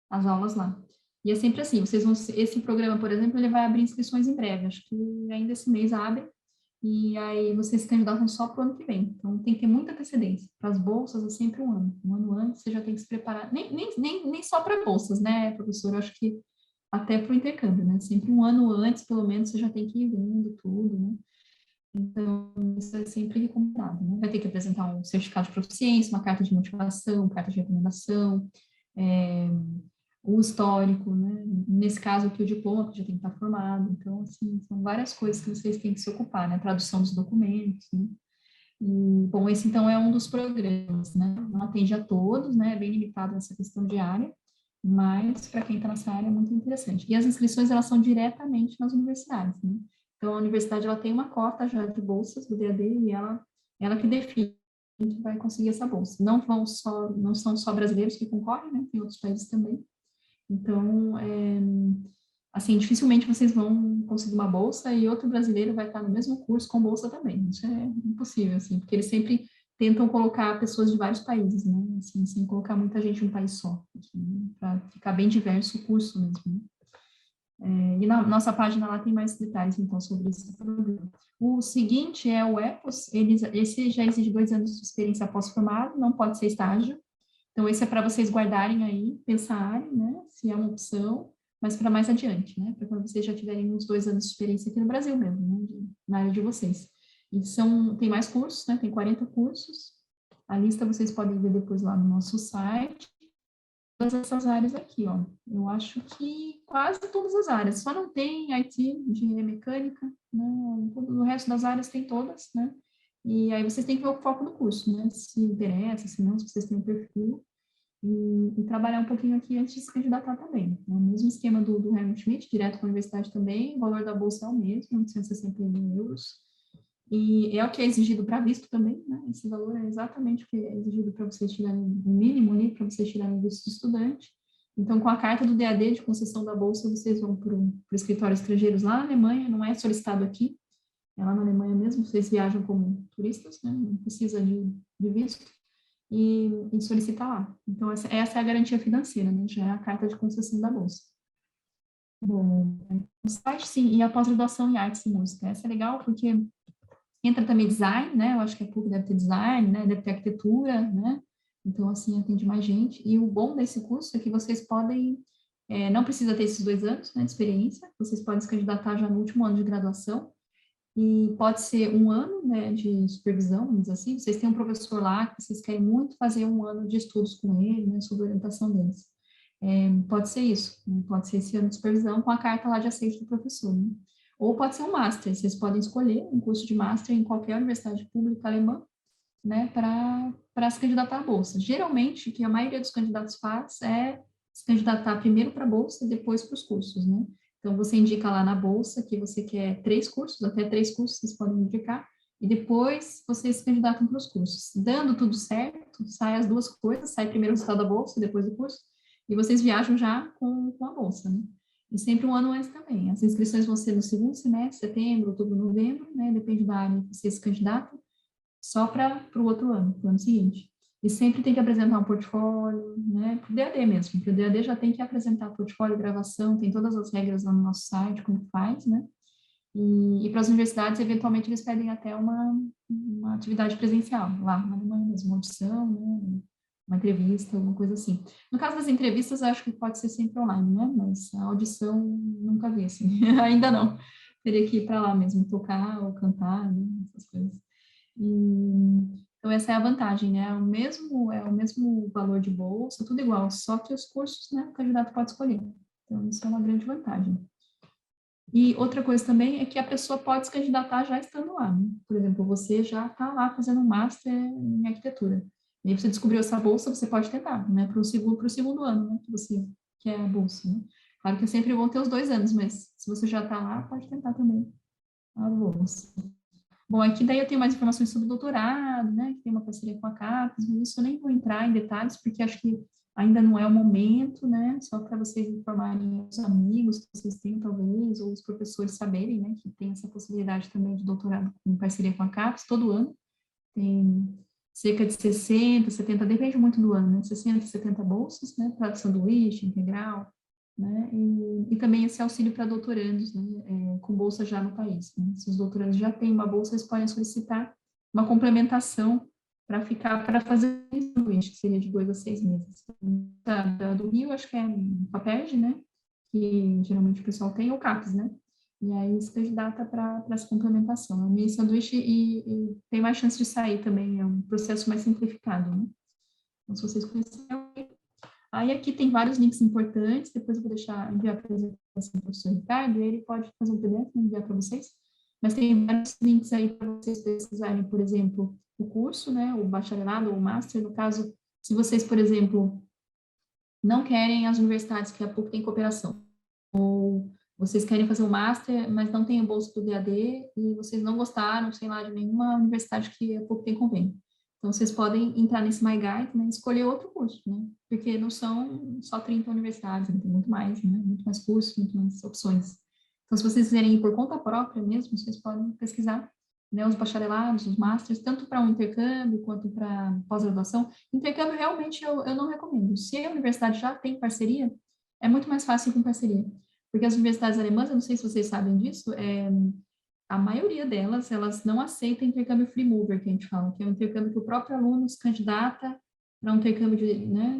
as aulas lá. E é sempre assim, esse programa, por exemplo, ele vai abrir inscrições em breve, acho que ainda esse mês abre, e aí vocês se candidatam só para o ano que vem. Então, tem que ter muita antecedência. Para as bolsas, é sempre um ano. Um ano antes, você já tem que se preparar. Nem só para bolsas, né, professor? Eu acho que até para o intercâmbio, né? Sempre um ano antes, pelo menos, você já tem que ir vendo tudo, né? Então, isso é sempre recomendado, né? Vai ter que apresentar um certificado de proficiência, uma carta de motivação, carta de recomendação, o histórico, né? Nesse caso aqui, o diploma, que já tem que estar formado. Então, assim, são várias coisas que vocês têm que se ocupar, né? Tradução dos documentos, né? E, bom, esse, então, é um dos programas, né? Não atende a todos, né? É bem limitado essa questão de área, mas, para quem está nessa área, é muito interessante. E as inscrições, elas são diretamente nas universidades, né? Então, a universidade, ela tem uma cota já de bolsas do DAD e ela que define que vai conseguir essa bolsa. Não são só brasileiros que concorrem, né? Tem outros países também. Então, assim, dificilmente vocês vão conseguir uma bolsa e outro brasileiro vai estar no mesmo curso com bolsa também. Isso é impossível, assim, porque eles sempre tentam colocar pessoas de vários países, né? Assim, sem colocar muita gente em um país só, assim, para ficar bem diverso o curso mesmo, né? E na nossa página lá tem mais detalhes, então, sobre esse programa. O seguinte é o EPOS, esse já exige 2 anos de experiência pós-formado, não pode ser estágio. Então, esse é para vocês guardarem aí, pensarem, né, se é uma opção, mas para mais adiante, né, para quando vocês já tiverem uns 2 anos de experiência aqui no Brasil mesmo, né, na área de vocês. E tem mais cursos, né, tem 40 cursos, a lista vocês podem ver depois lá no nosso site. Todas essas áreas aqui, ó, eu acho que quase todas as áreas, só não tem IT, engenharia mecânica, né, o resto das áreas tem todas, né, e aí vocês têm que ver o foco do curso, né, se interessa, se não, se vocês têm um perfil, e trabalhar um pouquinho aqui antes de se candidatar também. É o mesmo esquema do Helmut Schmidt, direto com a universidade também, o valor da bolsa é o mesmo, 861 euros, e é o que é exigido para visto também, né? Esse valor é exatamente o que é exigido para vocês tirarem o mínimo ali, para vocês tirarem o visto de estudante. Então, com a carta do DAD de concessão da bolsa, vocês vão para o escritório estrangeiros lá na Alemanha, não é solicitado aqui, é lá na Alemanha mesmo, vocês viajam como turistas, né? Não precisa de visto, e solicitar lá. Então, essa é a garantia financeira, né? Já é a carta de concessão da bolsa. Bom, o site, sim, e a pós-graduação em artes e música. Essa é legal porque entra também design, né? Eu acho que a PUC deve ter design, né? Deve ter arquitetura, né? Então, assim, atende mais gente. E o bom desse curso é que vocês podem, não precisa ter esses 2 anos, né, de experiência, vocês podem se candidatar já no último ano de graduação. e pode ser um ano, né, de supervisão, vamos dizer assim. Vocês têm um professor lá que vocês querem muito fazer um ano de estudos com ele, né, sobre a orientação deles. Pode ser isso, né? Pode ser esse ano de supervisão com a carta lá de aceite do professor, né? Ou pode ser um master, vocês podem escolher um curso de master em qualquer universidade pública alemã, né, para se candidatar à bolsa. Geralmente, o que a maioria dos candidatos faz é se candidatar primeiro para a bolsa e depois para os cursos, né? Então, você indica lá na bolsa que você quer 3 cursos, até 3 cursos vocês podem indicar, e depois vocês se candidatam para os cursos. Dando tudo certo, sai as duas coisas, sai primeiro o resultado da bolsa e depois o curso, e vocês viajam já com a bolsa, né? E sempre um ano antes também. As inscrições vão ser no segundo semestre, setembro, outubro, novembro, né? Depende da área que vocês se candidatam, só para o outro ano, para o ano seguinte. E sempre tem que apresentar um portfólio, né? Para o DAD mesmo, porque o DAD já tem que apresentar portfólio, gravação, tem todas as regras lá no nosso site, como faz, né? E para as universidades, eventualmente, eles pedem até uma atividade presencial, lá na Alemanha mesmo, uma audição, né? Uma entrevista, alguma coisa assim. No caso das entrevistas, acho que pode ser sempre online, né? Mas a audição, nunca vi, assim. Ainda não. Teria que ir para lá mesmo, tocar ou cantar, né? Essas coisas. Então, essa é a vantagem, né? É o mesmo valor de bolsa, tudo igual, só que os cursos, né, o candidato pode escolher. Então, isso é uma grande vantagem. E outra coisa também é que a pessoa pode se candidatar já estando lá, né? Por exemplo, você já está lá fazendo um master em arquitetura. E aí você descobriu essa bolsa, você pode tentar, né? Para o segundo ano, né? Que você quer a bolsa, né? Claro que sempre vão ter os 2 anos, mas se você já está lá, pode tentar também a bolsa. Bom, aqui daí eu tenho mais informações sobre o doutorado, né? Que tem uma parceria com a CAPES, mas isso eu nem vou entrar em detalhes, porque acho que ainda não é o momento, né? Só para vocês informarem os amigos que vocês têm, talvez, ou os professores saberem, né? Que tem essa possibilidade também de doutorado em parceria com a CAPES, todo ano. Tem cerca de 60, 70, depende muito do ano, né? 60, 70 bolsas, né? Para sanduíche, integral, né? E também esse auxílio para doutorandos, né? Com bolsa já no país, né? Se os doutorandos já têm uma bolsa, eles podem solicitar uma complementação para fazer um sanduíche, que seria de 2 a 6 meses. Do Rio, acho que é a PERJ, né? Que geralmente o pessoal tem, ou CAPES, né? E aí se candidata para essa complementação. É um mini sanduíche e tem mais chance de sair também, é um processo mais simplificado, né? Então, se vocês conhecerem. Aí aqui tem vários links importantes, depois eu vou enviar a apresentação do professor Ricardo, e ele pode fazer um PDF e enviar para vocês. Mas tem vários links aí para vocês pesquisarem, por exemplo, o curso, né? O bacharelado ou o master, no caso, se vocês, por exemplo, não querem as universidades que a PUC tem cooperação, ou vocês querem fazer o master, mas não tem a bolsa do DAD, e vocês não gostaram, sei lá, de nenhuma universidade que a PUC tem convênio. Então, vocês podem entrar nesse MyGuide, né, e escolher outro curso, né? Porque não são só 30 universidades, tem muito mais, né? Muito mais cursos, muito mais opções. Então, se vocês quiserem ir por conta própria mesmo, vocês podem pesquisar, né, os bacharelados, os masters, tanto para um intercâmbio quanto para pós-graduação. Intercâmbio, realmente, eu não recomendo. Se a universidade já tem parceria, é muito mais fácil com parceria. Porque as universidades alemãs, eu não sei se vocês sabem disso, a maioria delas, elas não aceitam intercâmbio free mover, que a gente fala, que é um intercâmbio que o próprio aluno se candidata para um intercâmbio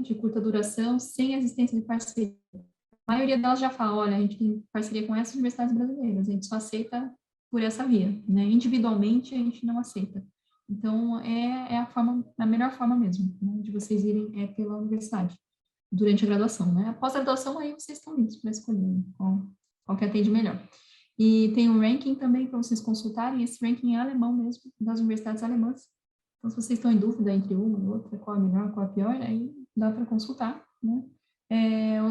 de curta duração, sem existência de parceria. A maioria delas já fala, olha, a gente tem parceria com essas universidades brasileiras, a gente só aceita por essa via, né? Individualmente, a gente não aceita. Então, a melhor forma mesmo, né, de vocês irem pela universidade, durante a graduação, né? Após a graduação, aí vocês estão livres para escolher qual que atende melhor. E tem um ranking também para vocês consultarem, esse ranking é alemão mesmo, das universidades alemãs. Então, se vocês estão em dúvida entre uma e outra, qual é melhor, qual é pior, aí dá para consultar, né?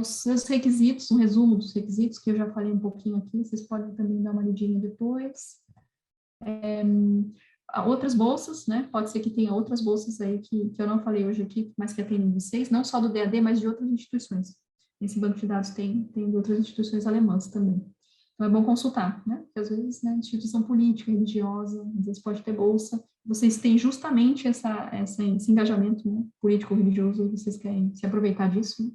Os requisitos, um resumo dos requisitos, que eu já falei um pouquinho aqui, vocês podem também dar uma lidinha depois. Outras bolsas, né? Pode ser que tenha outras bolsas aí que eu não falei hoje aqui, mas que atendem vocês, não só do DAD, mas de outras instituições. Esse banco de dados tem de outras instituições alemãs também. Então, é bom consultar, né? Porque, às vezes, né, instituição política, religiosa, às vezes pode ter bolsa. Vocês têm justamente esse engajamento, né, político-religioso, e vocês querem se aproveitar disso, né?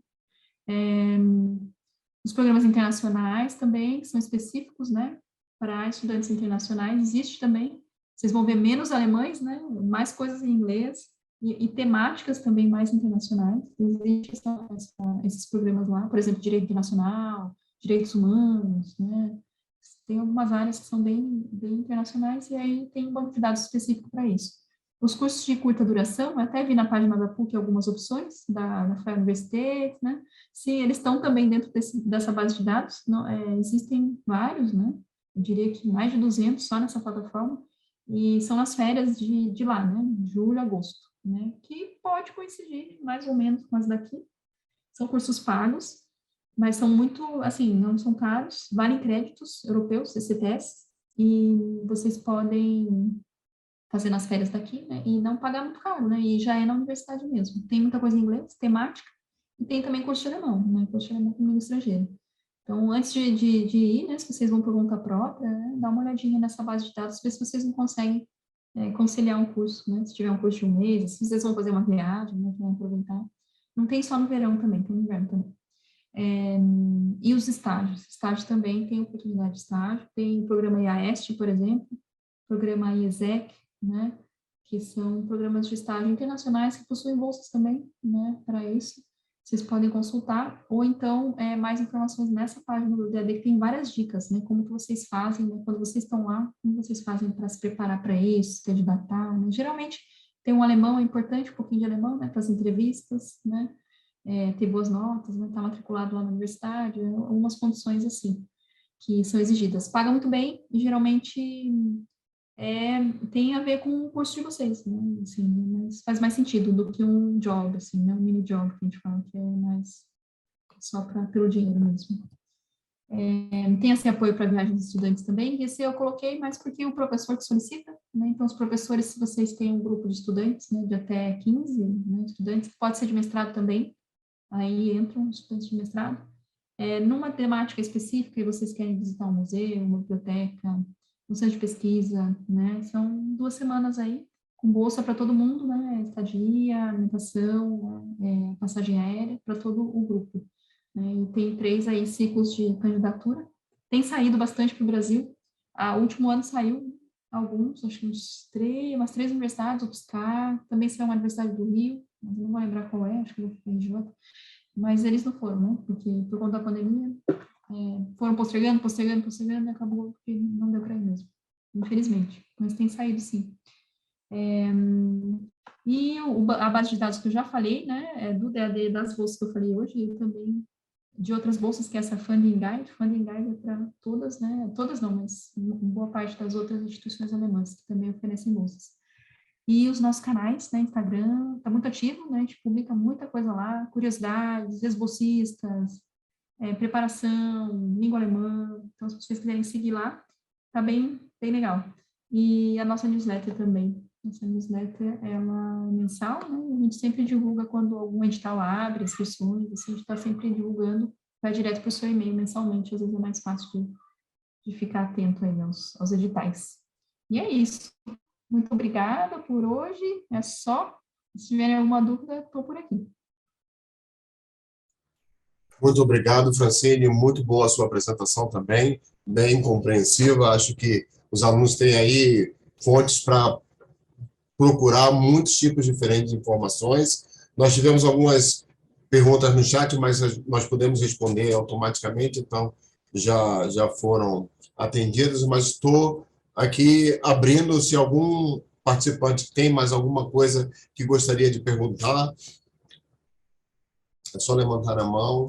Os programas internacionais também, que são específicos, né, para estudantes internacionais, existe também. Vocês vão ver menos alemães, né, mais coisas em inglês, e temáticas também mais internacionais. Existem esses programas lá, por exemplo, direito internacional, direitos humanos, né, tem algumas áreas que são bem internacionais, e aí tem um banco de dados específico para isso. Os cursos de curta duração, eu até vi na página da PUC algumas opções, da Freie Universität, né? Sim, eles estão também dentro dessa base de dados, não, existem vários, né? Eu diria que mais de 200 só nessa plataforma, e são nas férias de lá, né? Julho, agosto, né? Que pode coincidir mais ou menos com as daqui. São cursos pagos, mas são muito, assim, não são caros, valem créditos europeus, ECTS, e vocês podem fazer nas férias daqui, né, e não pagar muito caro, né, e já é na universidade mesmo. Tem muita coisa em inglês, temática, e tem também curso de alemão, né, curso de alemão com língua estrangeira. Então, antes de ir, né, se vocês vão por conta própria, né, dá uma olhadinha nessa base de dados, ver se vocês não conseguem conciliar um curso, né, se tiver um curso de um mês, se vocês vão fazer uma viagem, né, vão aproveitar. Não tem só no verão também, tem no inverno também. E os estágios. Estágio também tem oportunidade de estágio. Tem o programa IAEST, por exemplo, programa IESEC, né, que são programas de estágio internacionais que possuem bolsas também, né, para isso. Vocês podem consultar, ou então mais informações nessa página do DAD, que tem várias dicas, né, como que vocês fazem, né, quando vocês estão lá, como vocês fazem para se preparar para isso, se candidatar, né. Geralmente tem um alemão, é importante, um pouquinho de alemão, né, para as entrevistas, né, ter boas notas, né, estar matriculado lá na universidade, algumas condições assim, que são exigidas. Paga muito bem e geralmente tem a ver com o curso de vocês, né, assim, mas faz mais sentido do que um job, assim, né, um mini job que a gente fala, que é mais só pelo dinheiro mesmo. Tem esse apoio para viagens de estudantes também, e esse eu coloquei mais porque o professor que solicita, né, então os professores, se vocês têm um grupo de estudantes, né, de até 15, né, estudantes, pode ser de mestrado também, aí entram os estudantes de mestrado, numa temática específica, e vocês querem visitar um museu, uma biblioteca, um centro de pesquisa, né, são 2 semanas aí, com bolsa para todo mundo, né, estadia, alimentação, passagem aérea, para todo o grupo, né, e tem 3 aí ciclos de candidatura, tem saído bastante para o Brasil, o último ano saiu alguns, acho que umas 3 universidades, o UFSCar, também saiu uma universidade do Rio, mas não vou lembrar qual é, acho que é o FRJ, mas eles não foram, né, porque por conta da pandemia, foram postergando, e acabou que não deu para ir mesmo, infelizmente, mas tem saído sim. E a base de dados que eu já falei, né, do DAD das bolsas que eu falei hoje, e também de outras bolsas, que é essa Funding Guide é para todas, né, todas não, mas boa parte das outras instituições alemãs que também oferecem bolsas. E os nossos canais, né, Instagram, está muito ativo, né, a gente publica muita coisa lá, curiosidades, ex-bolsistas, preparação, língua alemã, então se vocês quiserem seguir lá, tá bem legal. E a nossa newsletter também, nossa newsletter, ela é mensal, né, a gente sempre divulga quando algum edital abre, inscrições, assim, a gente está sempre divulgando, vai direto para o seu e-mail mensalmente, às vezes é mais fácil de ficar atento aí aos editais. E é isso. Muito obrigada por hoje, é só. Se tiverem alguma dúvida, estou por aqui. Muito obrigado, Francine, muito boa a sua apresentação também, bem compreensiva, acho que os alunos têm aí fontes para procurar muitos tipos diferentes de informações. Nós tivemos algumas perguntas no chat, mas nós podemos responder automaticamente, então já foram atendidas, mas estou aqui abrindo se algum participante tem mais alguma coisa que gostaria de perguntar. É só levantar a mão.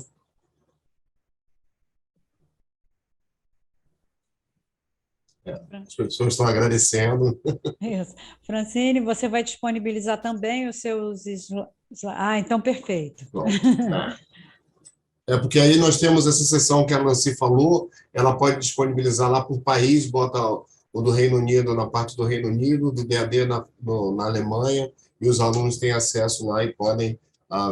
As pessoas estão agradecendo. Isso. Francine, você vai disponibilizar também os seus então perfeito. Bom, porque aí nós temos essa seção que a Nancy falou, ela pode disponibilizar lá por país, bota o do Reino Unido na parte do Reino Unido, do DAD na Alemanha, e os alunos têm acesso lá e podem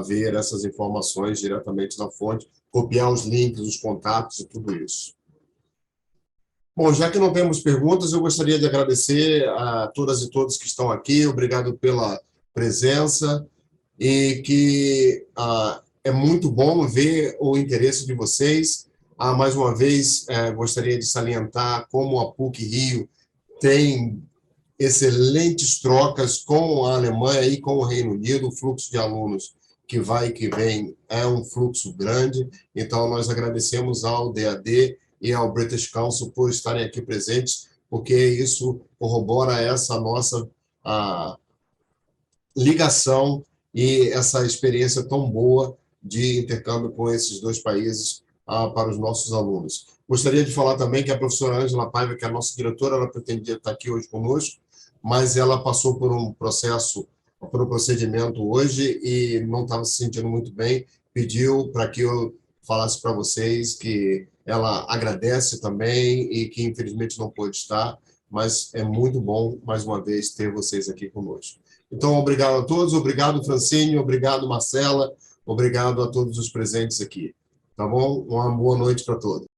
ver essas informações diretamente na fonte, copiar os links, os contatos e tudo isso. Bom, já que não temos perguntas, eu gostaria de agradecer a todas e todos que estão aqui, obrigado pela presença, e que é muito bom ver o interesse de vocês. Mais uma vez, gostaria de salientar como a PUC-Rio tem excelentes trocas com a Alemanha e com o Reino Unido, o fluxo de alunos que vai e que vem é um fluxo grande, então nós agradecemos ao DAD e ao British Council por estarem aqui presentes, porque isso corrobora essa nossa ligação e essa experiência tão boa de intercâmbio com esses dois países para os nossos alunos. Gostaria de falar também que a professora Ângela Paiva, que é a nossa diretora, ela pretendia estar aqui hoje conosco, mas ela passou por um procedimento hoje e não estava se sentindo muito bem, pediu para que eu falasse para vocês que ela agradece também e que infelizmente não pôde estar, mas é muito bom, mais uma vez, ter vocês aqui conosco. Então, obrigado a todos, obrigado, Francine, obrigado, Marcela, obrigado a todos os presentes aqui. Tá bom? Uma boa noite para todos.